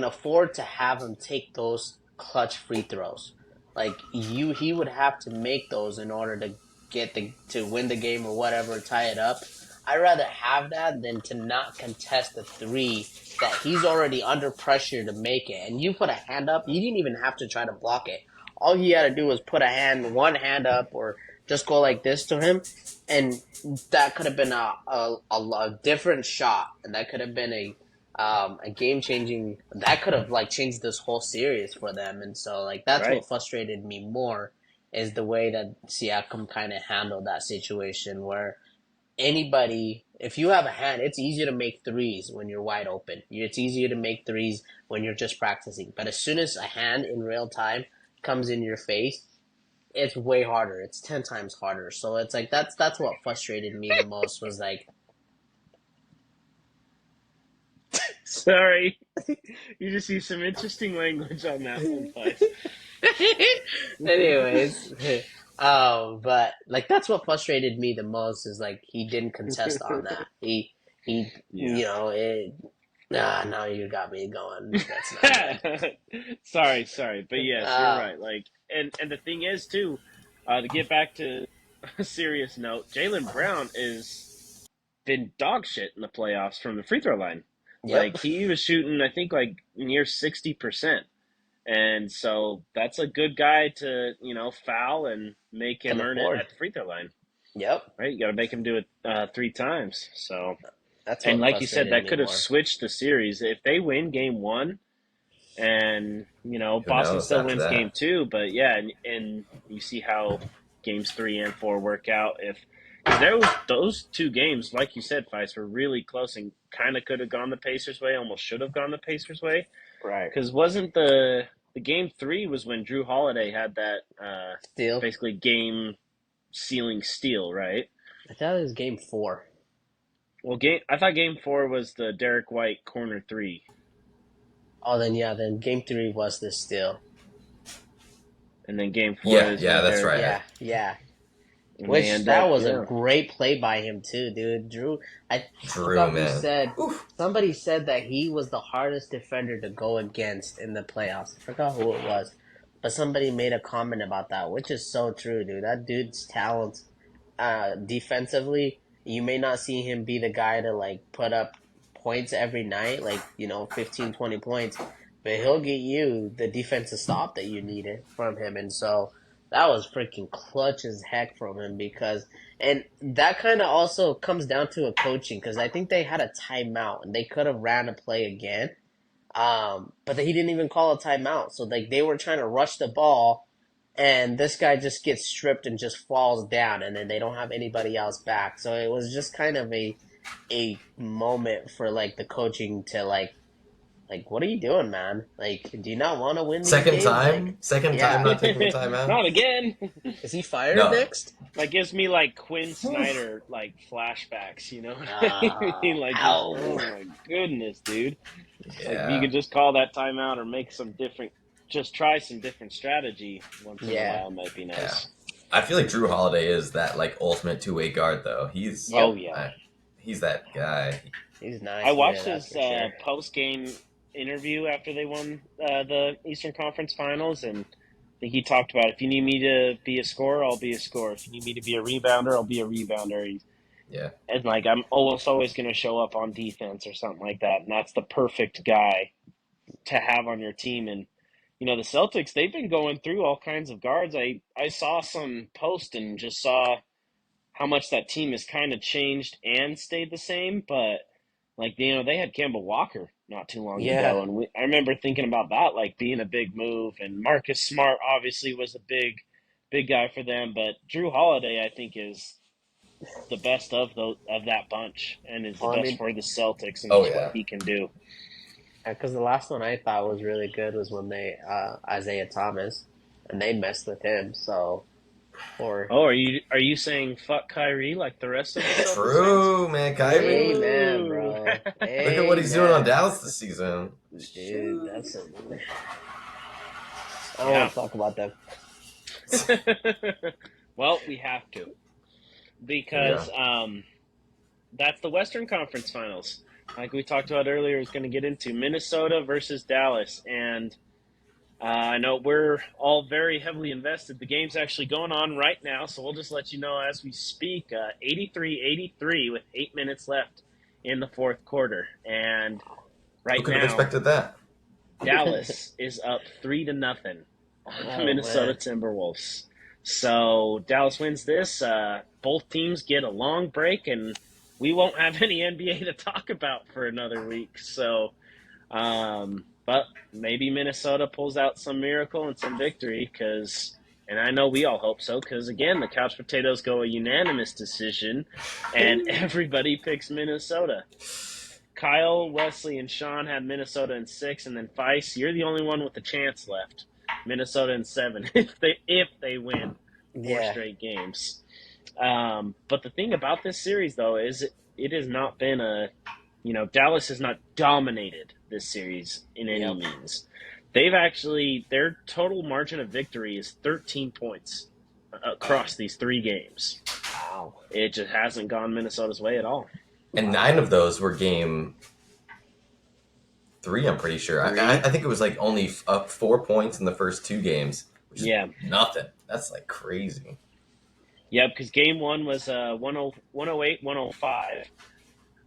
afford to have him take those clutch free throws. Like he would have to make those in order to to win the game or whatever, tie it up. I'd rather have that than to not contest the three that he's already under pressure to make it. And you put a hand up, you didn't even have to try to block it. All he had to do was put one hand up or just go like this to him, and that could have been a different shot, and that could have been a game changing. That could have like changed this whole series for them, and so like that's Right. what frustrated me more is the way that Siakam kind of handled that situation where anybody, if you have a hand, it's easier to make threes when you're wide open. It's easier to make threes when you're just practicing. But as soon as a hand in real time comes in your face, it's way harder. It's 10 times harder. So it's like that's what frustrated me the most was like Sorry. You just see some interesting language on that one, Fife. anyways. But like that's what frustrated me the most is like he didn't contest on that. He Yeah. you know, now you got me going. That's not good. Sorry. But yes, you're Uh, right. Like, and the thing is, too, to get back to a serious note, Jaylen Brown is been dog shit in the playoffs from the free throw line. yep. Like, he was shooting, I think, like near 60%. And so that's a good guy to, foul and make him Can earn it afford. at the free throw line, Yep. right? You got to make him do it 3 times. So, That's and what like you said, frustrated that me could have more. switched the series. If they win game one and, Who Boston knows still after wins game that? two, but yeah, and you see how games 3 and 4 work out. Because those 2 games, like you said, Feist, were really close and kind of could have gone the Pacers' way, almost should have gone the Pacers' way. Right. Because wasn't the game 3 was when Drew Holiday had that Still, basically game sealing steal, right? I thought it was game 4. Well, I thought game 4 was the Derek White corner 3, Oh, then game 3 was the steal. and then game 4 Yeah, is yeah, when that's Derek, right. Yeah. and they Which end that up, was a yeah. great play by him too, dude. I Drew, forgot who man. said Oof. somebody said that he was the hardest defender to go against in the playoffs. I forgot who it was, but somebody made a comment about that, which is so true, dude. That dude's talent, defensively, you may not see him be the guy to like put up points every night, like 15, 20 points, but he'll get you the defensive stop that you needed from him, and so. That was freaking clutch as heck from him and that kind of also comes down to a coaching because I think they had a timeout and they could have ran a play again, but he didn't even call a timeout. So like they were trying to rush the ball, and this guy just gets stripped and just falls down, and then they don't have anybody else back. So it was just kind of a moment for like the coaching to like, what are you doing, man? Like, do you not want to win these Second games? Like, time yeah. not taking a timeout. Not again. Is he fired No. next? Like gives me like Quinn Snyder like flashbacks, you know what I mean? Like just, Ow. oh my goodness, dude. Yeah. Like you could just call that timeout or make just try some different strategy once in a Yeah. while might be nice. I feel like Drew Holiday is that like ultimate two-way guard though. He's Oh yeah. he's that guy. He's nice. I watched that's his for sure. post game interview after they won the Eastern Conference Finals, and I think he talked about if you need me to be a scorer, I'll be a scorer. If you need me to be a rebounder, I'll be a rebounder. Yeah. And like I'm almost always going to show up on defense or something like that, and that's the perfect guy to have on your team. And the Celtics, they've been going through all kinds of guards. I saw some post and just saw how much that team has kind of changed and stayed the same, but like they had Kemba Walker not too long Yeah. ago, and I remember thinking about that like being a big move. And Marcus Smart obviously was a big guy for them, but Drew Holiday I think is the best of that bunch and is the Well, I best mean, for the Celtics and Oh just yeah. what he can do. because the last one I thought was really good was when they Isaiah Thomas, and they messed with him. So, or Oh, are you saying fuck Kyrie like the rest of the Celtics True, man. Kyrie. amen, bro. Look at what he's doing on Amen. Dallas this season. Dude, that's a. I don't Yeah. want to talk about them. Well, we have to because that's the Western Conference Finals. Like we talked about earlier, is going to get into Minnesota versus Dallas, and I know we're all very heavily invested. The game's actually going on right now, so we'll just let you know as we speak. 83-83 with 8 minutes left in the fourth quarter, and right Who could have now expected that? Dallas is up 3-0 on the Oh, Minnesota man. Timberwolves. So Dallas wins this. Both teams get a long break, and we won't have any NBA to talk about for another week. So, but maybe Minnesota pulls out some miracle and some victory because, and I know we all hope so, because again, the Couch Potatoes go a unanimous decision, and everybody picks Minnesota. Kyle, Wesley, and Sean had Minnesota in 6, and then Feist, you're the only one with a chance left. Minnesota in 7 if they win 4 Yeah. straight games. But the thing about this series, though, is it has not been Dallas has not dominated this series in any Yep. means. They've actually, their total margin of victory is 13 points across these 3 games. Wow. It just hasn't gone Minnesota's way at all. And 9 of those were game 3, I'm pretty sure. I think it was like only up 4 points in the first 2 games, which is nothing. That's like crazy. Yeah, because game 1 was 108-105.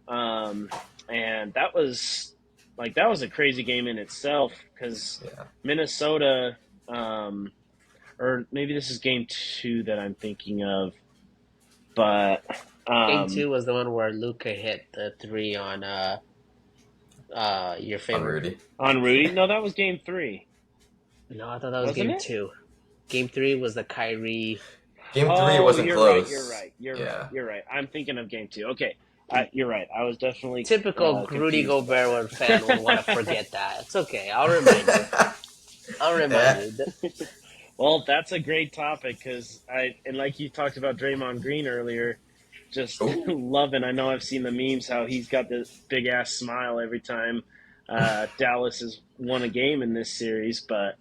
And that was a crazy game in itself because Minnesota, or maybe this is game 2 that I'm thinking of, but Game 2 was the one where Luka hit the 3 on your favorite. On Rudy? No, that was game 3. No, I thought that was Wasn't game it? 2. Game 3 was the Kyrie. Game 3 wasn't close. You're right. I'm thinking of game 2. Okay. You're right. I was definitely Typical Rudy Gobert fan would want to forget that. It's okay. I'll remind you. Well, that's a great topic because and like you talked about Draymond Green earlier, just loving. I know I've seen the memes how he's got this big ass smile every time Dallas has won a game in this series. But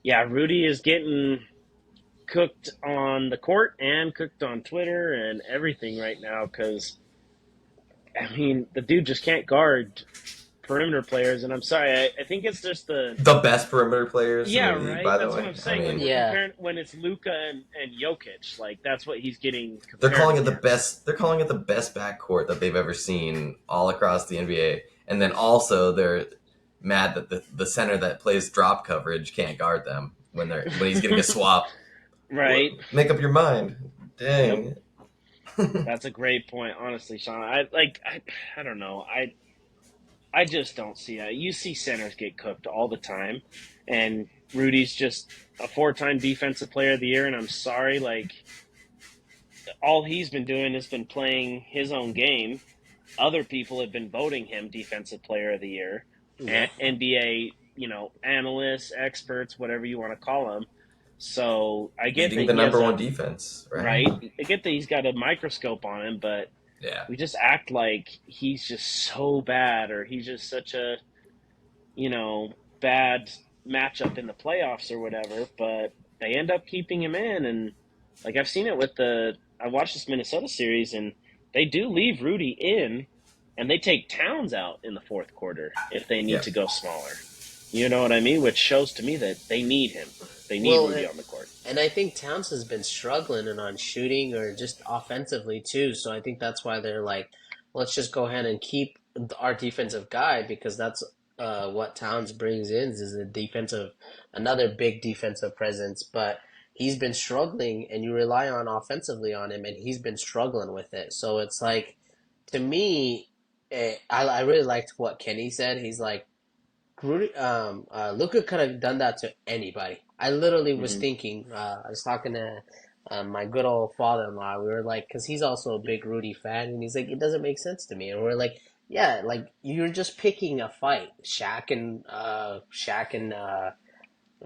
yeah, Rudy is getting cooked on the court and cooked on Twitter and everything right now because, I mean, the dude just can't guard perimeter players, and I'm sorry, I think it's just the best perimeter players. Yeah, in the league, right. by That's the way. what I'm saying. When it's Luka and Jokic, like that's what he's getting. They're calling it the best. They're calling it the best backcourt that they've ever seen all across the NBA, and then also they're mad that the center that plays drop coverage can't guard them when he's getting a swap. Right. Make up your mind. Dang. Yep. That's a great point, honestly, Sean. I don't know. I just don't see that. You see centers get cooked all the time, and Rudy's just a 4-time defensive player of the year, and I'm sorry, like, all he's been doing has been playing his own game. Other people have been voting him defensive player of the year. Yeah. NBA, analysts, experts, whatever you want to call them. So I get the number 1 defense, right? I get that he's got a microscope on him, but we just act like he's just so bad, or he's just such a, bad matchup in the playoffs or whatever. But they end up keeping him in, and like I've seen it with I watched this Minnesota series, and they do leave Rudy in, and they take Towns out in the 4th quarter if they need to go smaller. You know what I mean? Which shows to me that they need him. They need Rudy on the court. And I think Towns has been struggling and on shooting or just offensively too. So I think that's why they're like, let's just go ahead and keep our defensive guy, because that's what Towns brings in is another big defensive presence. But he's been struggling, and you rely on offensively on him, and he's been struggling with it. So it's like, to me, I really liked what Kenny said. He's like, Luka could have done that to anybody. I literally was thinking, I was talking to my good old father-in-law. We were like, because he's also a big Rudy fan, and he's like, it doesn't make sense to me. And we're like, yeah, like you're just picking a fight. Shaq and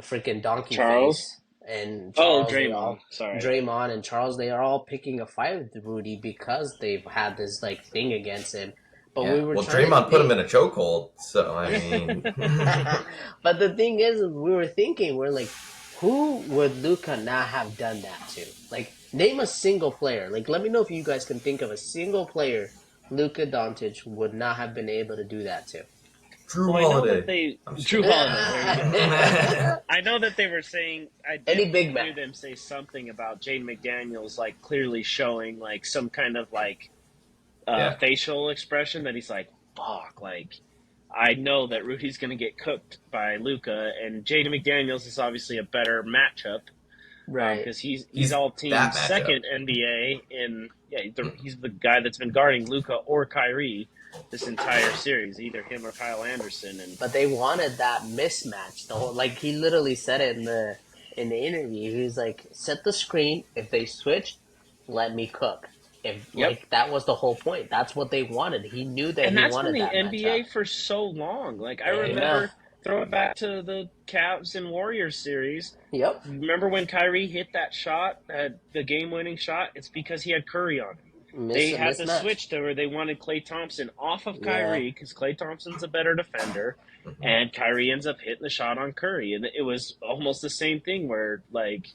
freaking Donkey Face and Charles, Draymond and Charles, they are all picking a fight with Rudy because they've had this like thing against him. But Draymond put him in a chokehold, so I mean. But the thing is, we're like, who would Luka not have done that to? Like, name a single player. Like, let me know if you guys can think of a single player Luka Doncic would not have been able to do that to. Drew Holiday. Drew Holiday. There you go. I know that they were saying. I did hear them say something about Jaden McDaniels, like clearly showing like some kind of like facial expression that he's like, "Fuck!" Like, I know that Rudy's going to get cooked by Luka, and Jaden McDaniels is obviously a better matchup. Right. because he's He's all team that matchup. second NBA in he's the guy that's been guarding Luka or Kyrie this entire series, either him or Kyle Anderson, and But they wanted that mismatch. The whole, like he literally said it in the interview. He was like, "Set the screen. If they switch, let me cook." If yep. like that was the whole point. That's what they wanted. He knew that And he that's been wanted the that matchup. NBA for so long. Like I Amen. remember throwing back to the Cavs and Warriors series. Yep. Remember when Kyrie hit that shot, the game-winning shot? It's because he had Curry on him. They had to Mismatch. switch to where they wanted Klay Thompson off of Yeah. Kyrie because Klay Thompson's a better defender, Mhm. and Kyrie ends up hitting the shot on Curry, and it was almost the same thing where like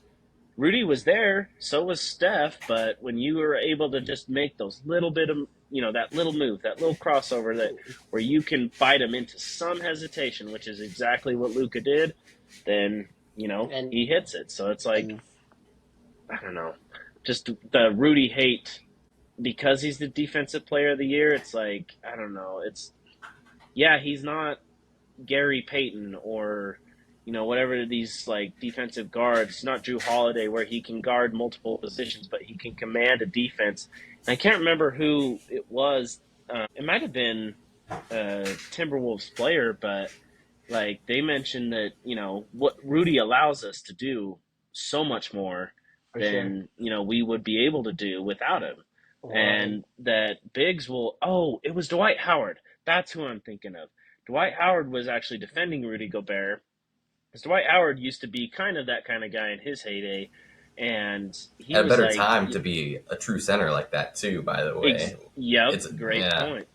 Rudy was there, so was Steph, but when you were able to just make those little bit of that little move, that little crossover that where you can fight him into some hesitation, which is exactly what Luka did, then And he hits it. So it's like and I don't know, just the Rudy hate because he's the defensive player of the year. It's like I don't know. He's not Gary Payton or whatever these like defensive guards. It's not Drew Holiday where he can guard multiple positions, but he can command a defense. And I can't remember who it was. It might have been a Timberwolves player, but like they mentioned that what Rudy allows us to do so much more for sure. than we would be able to do without him, Well, and that bigs will. Oh, it was Dwight Howard. That's who I'm thinking of. Dwight Howard was actually defending Rudy Gobert because Dwight Howard used to be kind of that kind of guy in his heyday, and he At a was better like, time to be a true center like that too. By the way, "Yep, it's great yeah. point."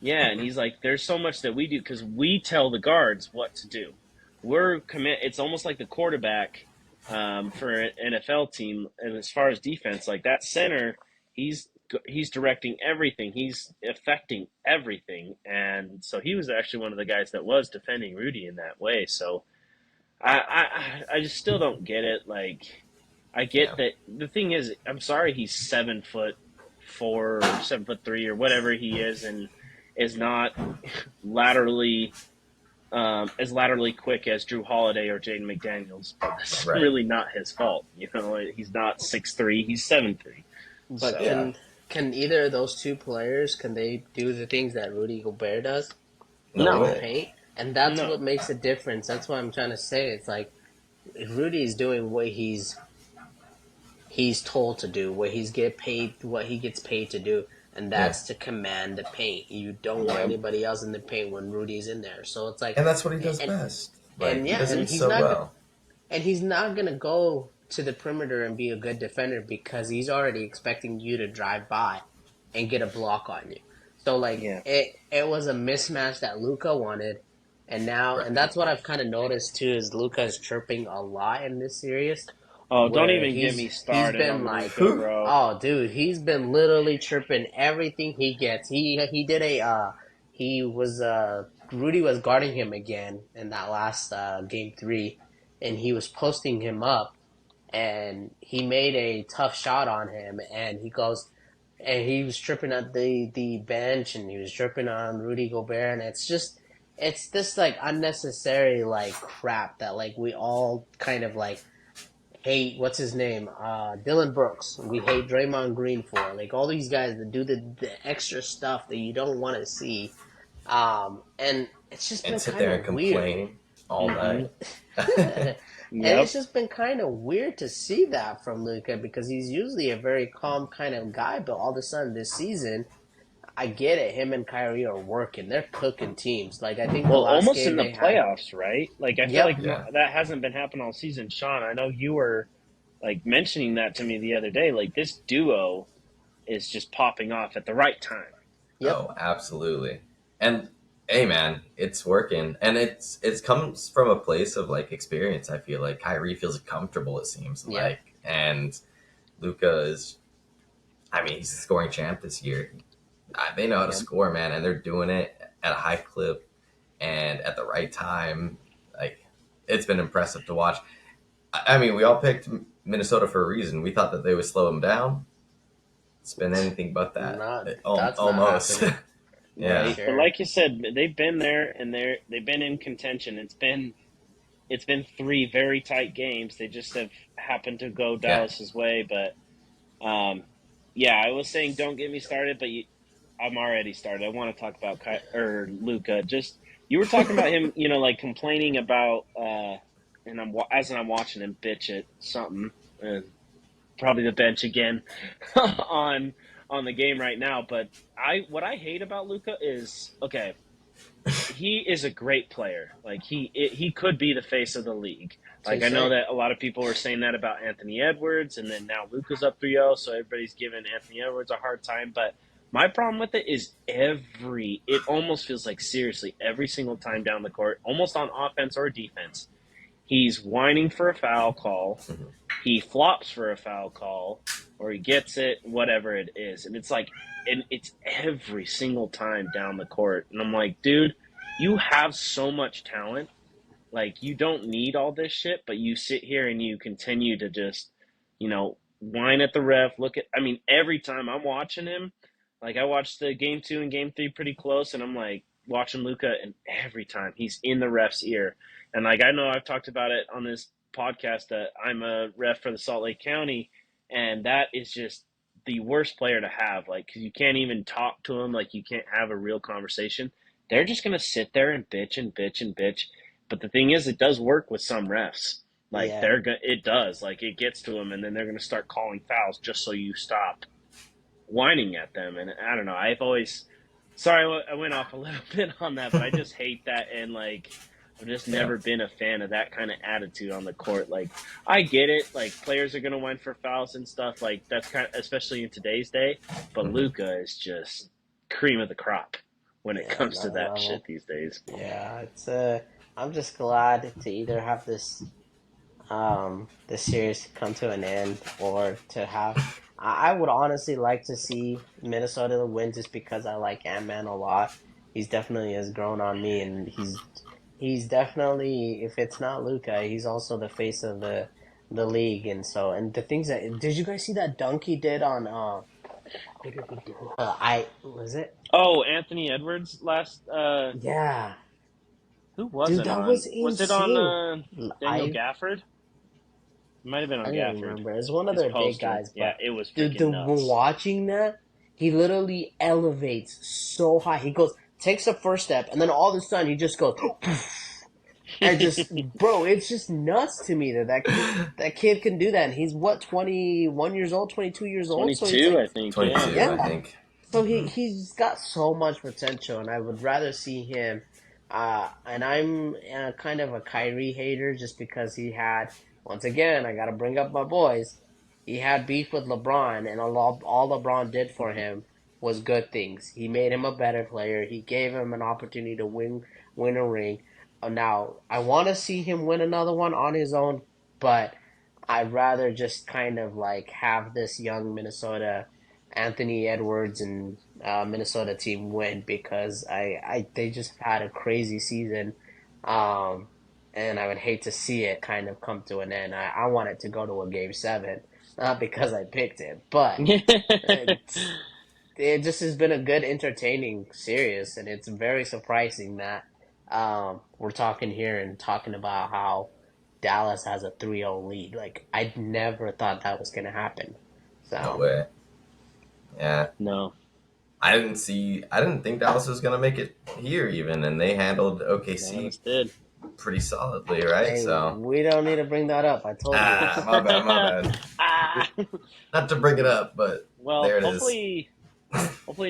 Yeah, and he's like, "There's so much that we do because we tell the guards what to do. It's almost like the quarterback for an NFL team, and as far as defense, like that center, he's he's directing everything. He's affecting everything, and so he was actually one of the guys that was defending Rudy in that way. So I just still don't get it. Like, I Yeah. get that the thing is, I'm sorry, he's 7'4" or 7'3" or whatever he is, and is not laterally as laterally quick as Drew Holiday or Jaden McDaniels, but that's Right. really not his fault. He's not 6'3", he's 7'3". but So Yeah. can either of those two players can they do the things that Rudy Gobert does No in the no, way. paint? And that's no, what makes a difference. That's what I'm trying to say. It's like Rudy's doing what he's told to do, what he gets paid to do, and Yeah. that's to command the paint. You don't want Yep. anybody else in the paint when Rudy's in there. So it's like, And that's what he does and best. Like and he yeah, does and it so well. he's not gonna go to the perimeter and be a good defender because he's already expecting you to drive by and get a block on you. So like yeah. it was a mismatch that Luka wanted, Right. and that's what I've kind of noticed too is Luka's chirping a lot in this series Oh, don't where even get me he's started been on like, Luca, bro. oh dude, he's been literally chirping everything he gets. He did a he was Rudy was guarding him again in that last game 3, and he was posting him up, and he made a tough shot on him, and he was tripping at the bench, and he was tripping on Rudy Gobert, and it's this like unnecessary like crap that like we all kind of like hate. What's his name? Dylan Brooks. We hate Draymond Green for like all these guys that do the extra stuff that you don't want to see. And it's just And been sit kind there and of weird. complain all Mm-hmm. night. And Yep. it's just been kind of weird to see that from Luca because he's usually a very calm kind of guy, but all of a sudden this season, I get it. Him and Kyrie are working. They're cooking teams. Like I think the Well, last almost game in the they had. playoffs, right? Like I feel Yep. like Yeah. that hasn't been happening all season. Sean, I know you were like mentioning that to me the other day. Like this duo is just popping off at the right time. Yep. Oh, absolutely. And hey, man, it's working, and it comes from a place of like experience. I feel like Kyrie feels comfortable. It seems Yep. like, and Luca is. I mean, he's the scoring champ this year. They know how to Yep. score, man, and they're doing it at a high clip and at the right time. Like, it's been impressive to watch. I mean, we all picked Minnesota for a reason. We thought that they would slow him down. It's been anything but that. Not that's not Almost. happening for Yeah. Right. But sure. like you said, they've been there and they've been in contention. It's been it's been 3 very tight games. They just have happened to go Yeah. Dallas's way. But yeah, I was saying don't get me started, but I'm already started. I want to talk about Luca. Just you were talking about him, like complaining about, and I'm watching him bitch at something, probably the bench again on the game right now. But what I hate about Luca is, okay, he is a great player. Like he could be the face of the league. Like I know Touche. that a lot of people were saying that about Anthony Edwards, and then now Luka's up 3-0, so everybody's giving Anthony Edwards a hard time. But my problem with it is it almost feels like seriously every single time down the court, almost on offense or defense, he's whining for a foul call, he flops for a foul call, or he gets it, whatever it is, and it's every single time down the court, and I'm like, dude, you have so much talent. Like, you don't need all this shit, but you sit here and you continue to just, whine at the ref. Every time I'm watching him, like, I watched the game 2 and game 3 pretty close, and I'm like watching Luka, and every time he's in the ref's ear. And like, I know I've talked about it on this podcast that I'm a ref for the Salt Lake County, and that is just the worst player to have. Like, 'cause you can't even talk to him, like, you can't have a real conversation. They're just gonna sit there and bitch and bitch and bitch. But the thing is, it does work with some refs. Like, Yeah. it does. Like, it gets to them, and then they're gonna start calling fouls just so you stop whining at them. And I don't know. Sorry, I went off a little bit on that, but I just hate that. And like, I've just never been a fan of that kind of attitude on the court. Like, I get it. Like, players are gonna whine for fouls and stuff. Like, that's kind of, especially in today's day. But Luka is just cream of the crop when it comes to that shit these days. Yeah, it's I'm just glad to either have this series come to an end, or to have. I would honestly like to see Minnesota win, just because I like Ant-Man a lot. He's definitely has grown on me, and he's definitely, if it's not Luka, he's also the face of the league. And the things that, did you guys see that dunk he did on what did he do? I was it? Oh, Anthony Edwards last. Yeah, Who was dude, it that on? was Was it on insane. Daniel Gafford? It might have been I on don't Gafford. remember. It's one of His their big poster. guys, Yeah, but it was dude, freaking nuts. watching that, he literally elevates so high. He takes the first step, and then all of a sudden he just goes, and just, bro, it's just nuts to me that kid can do that. And he's what, 21 years old, 22 years old? So he's 22, like, I think. 22, yeah. I think. So he's got so much potential, and I would rather see him. And I'm kind of a Kyrie hater, just because he had, once again, I got to bring up my boys. He had beef with LeBron, and all LeBron did for him was good things. He made him a better player. He gave him an opportunity to win a ring. Now, I want to see him win another one on his own, but I'd rather just kind of like have this young Minnesota Anthony Edwards and Minnesota team win, because they just had a crazy season, um, and I would hate to see it kind of come to an end. I want it to go to a game 7, not because I picked it, but it just has been a good, entertaining series, and it's very surprising that we're talking here and talking about how Dallas has a 3-0 lead. Like, I never thought that was gonna happen. No So. way. Yeah. No. I didn't think Dallas was going to make it here even, and they handled OKC Dallas did. pretty solidly, right? Hey, So, we don't need to bring that up. I told you. my bad. Not to bring it up, but Well, there it hopefully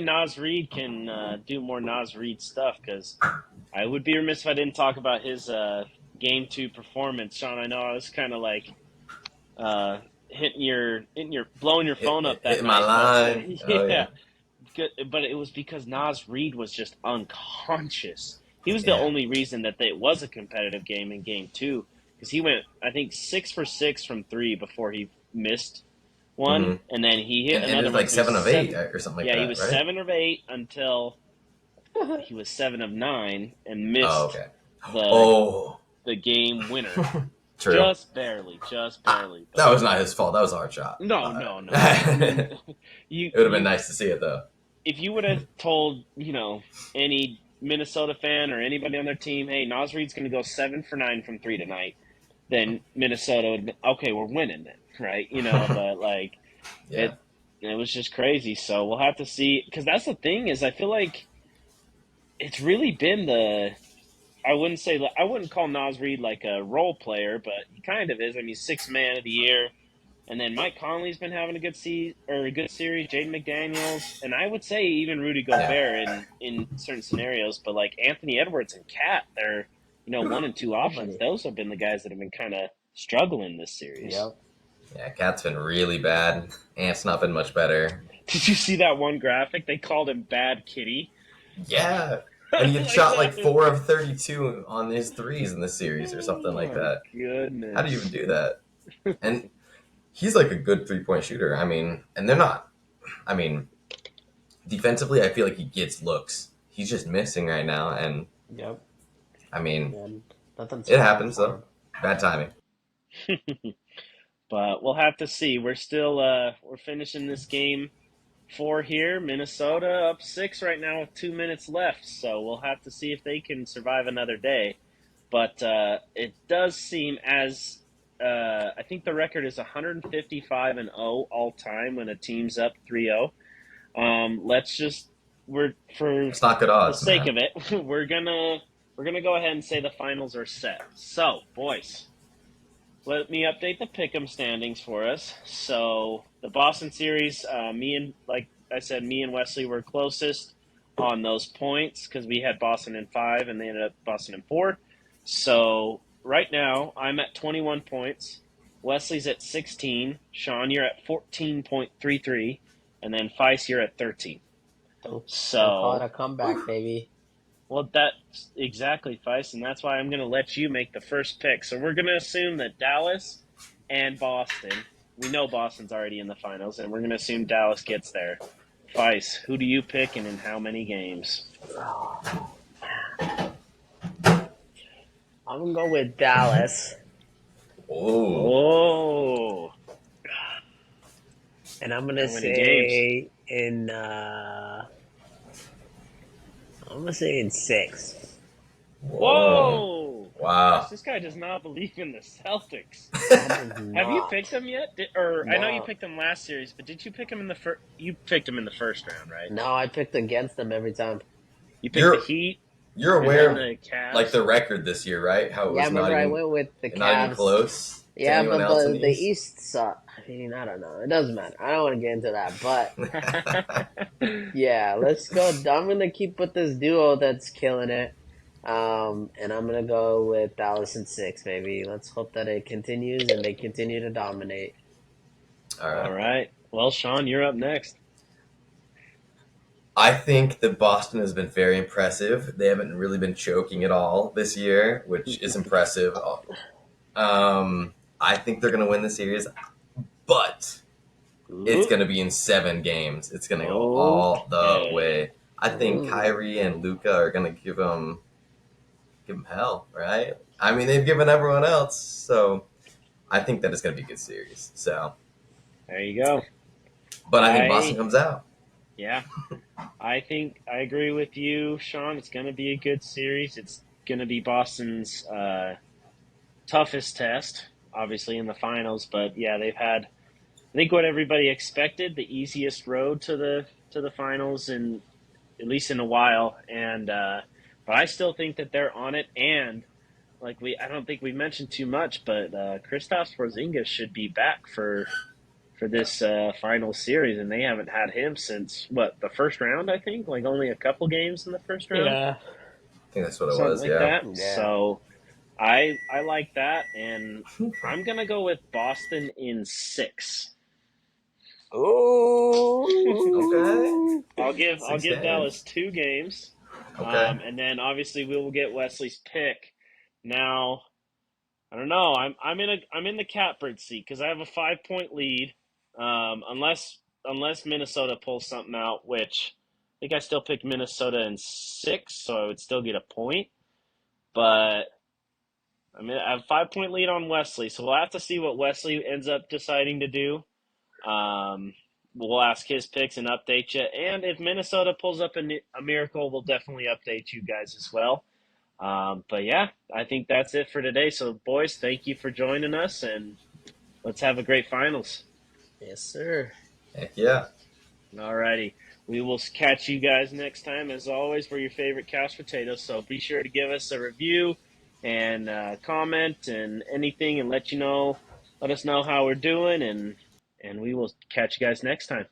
Nas Reed can do more Nas Reed stuff, because I would be remiss if I didn't talk about his game 2 performance. Sean, I know I was kind of like blowing your phone up that hitting night. my line. But, Oh, yeah. Good, but it was because Nas Reed was just unconscious. He was the only reason that it was a competitive game in game 2, because he went, I think, 6 for 6 from 3 before he missed one, and then he hit another and it was one. like 7 of 8 or something like that. Yeah, he was right? 7 of 8 until he was 7 of 9 and missed the game winner. True. Just barely. That was not his fault. That was a hard shot. No. It would have been nice to see it, though. If you would have told, any Minnesota fan or anybody on their team, hey, Naz Reid's going to go 7 for 9 from three tonight, then Minnesota would be, okay, we're winning then, right? But like Yeah. it was just crazy. So we'll have to see because that's the thing is I feel like it's really been I wouldn't call Naz Reid like a role player, but he kind of is. I mean, sixth man of the year. And then Mike Conley's been having a good series. Jaden McDaniels, and I would say even Rudy Yeah. Gobert in certain scenarios. But like Anthony Edwards and Cat, they're one and two options. Nobody. Those have been the guys that have been kind of struggling this series. Yep. Yeah, Cat's been really bad. Ant's not been much better. Did you see that one graphic? They called him Bad Kitty. Yeah. And he had Like shot that. like 4 of 32 on his threes in the series or something like Oh, that. goodness. How do you even do that? And he's like a good 3-point shooter. I mean, and they're not. I mean, defensively, I feel like he gets looks. He's just missing right now. And Yep. I mean, And nothing's it falling happens for though. him. Bad timing. But we'll have to see. We're still we're finishing this game 4 here. Minnesota up 6 right now with 2 minutes left. So we'll have to see if they can survive another day. But it does seem as I think the record is 155-0 all time when a team's up 3-0. Let's just we're for It's not good the odds, sake man. of it, we're gonna go ahead and say the finals are set. So, boys, let me update the pick'em standings for us. So the Boston series, like I said, me and Wesley were closest on those points because we had Boston in 5 and they ended up Boston in 4. So right now I'm at 21 points. Wesley's at 16. Sean, you're at 14.33, and then Feist, you're at 13. Don't call it So a comeback, baby. well, that's exactly, Feist, and that's why I'm going to let you make the first pick. So we're going to assume that Dallas and Boston, we know Boston's already in the finals, and we're going to assume Dallas gets there. Feist, who do you pick and in how many games? I'm gonna go with Dallas, Oh, Oh, and I'm gonna how many games? say I'm gonna say in 6. whoa, Whoa! Gosh, wow. this guy does not believe in the Celtics. I does Have you not. picked them yet? I know you No, picked them last series, but did you pick them in the first? You picked them in the first round, right? no, I picked against them every time. You picked the You're Heat you're and then aware of the Cavs. like the record this year, right? How it Yeah, was remember I went with the not even Cavs. close to Yeah, anyone but else in the the East. East suck. I mean, I don't know. It doesn't matter. I don't want to get into that, but yeah, let's go. I'm gonna keep with this duo that's killing it. And I'm gonna go with Dallas in 6, baby. Let's hope that it continues and they continue to dominate. All All right. right. Well, Sean, you're up next. I think that Boston has been very impressive. They haven't really been choking at all this year, which is impressive. I think they're going to win the series, but it's Ooh, going to be in 7 games. It's going to go all the okay. way. I think Ooh. Kyrie and Luca are going to give them hell, right? I mean, they've given everyone else, so I think that it's going to be a good series. So, There you go. but I think Boston I comes out. yeah. I think I agree with you, Sean. It's going to be a good series. It's going to be Boston's toughest test, obviously in the finals. But yeah, they've had I think what everybody expected, the easiest road to the finals in at least in a while. And but I still think that they're on it. And like I don't think we mentioned too much, but Kristaps Porzingis should be back for this final series, and they haven't had him since what the first round. I think like only a couple games in the first round, Yeah. I think that's what it something was, like yeah. that. Yeah. So I like that, and I'm gonna go with Boston in 6. Okay. Ooh. I'll 6 give Dallas games. 2 games, Okay. and then obviously we will get Wesley's pick. Now I don't know. I'm in the catbird seat because I have a 5 point lead. Unless Minnesota pulls something out, which I think I still picked Minnesota in 6, so I would still get a point. But I have 5 point lead on Wesley, so we'll have to see what Wesley ends up deciding to do. Um, we'll ask his picks and update you. And if Minnesota pulls up a miracle, we'll definitely update you guys as well. But yeah, I think that's it for today. So, boys, thank you for joining us, and let's have a great finals. Yes, sir. Heck yeah. Alrighty. We will catch you guys next time. As always, we're your favorite couch potatoes. So be sure to give us a review and comment and anything, and let us know how we're doing, and we will catch you guys next time.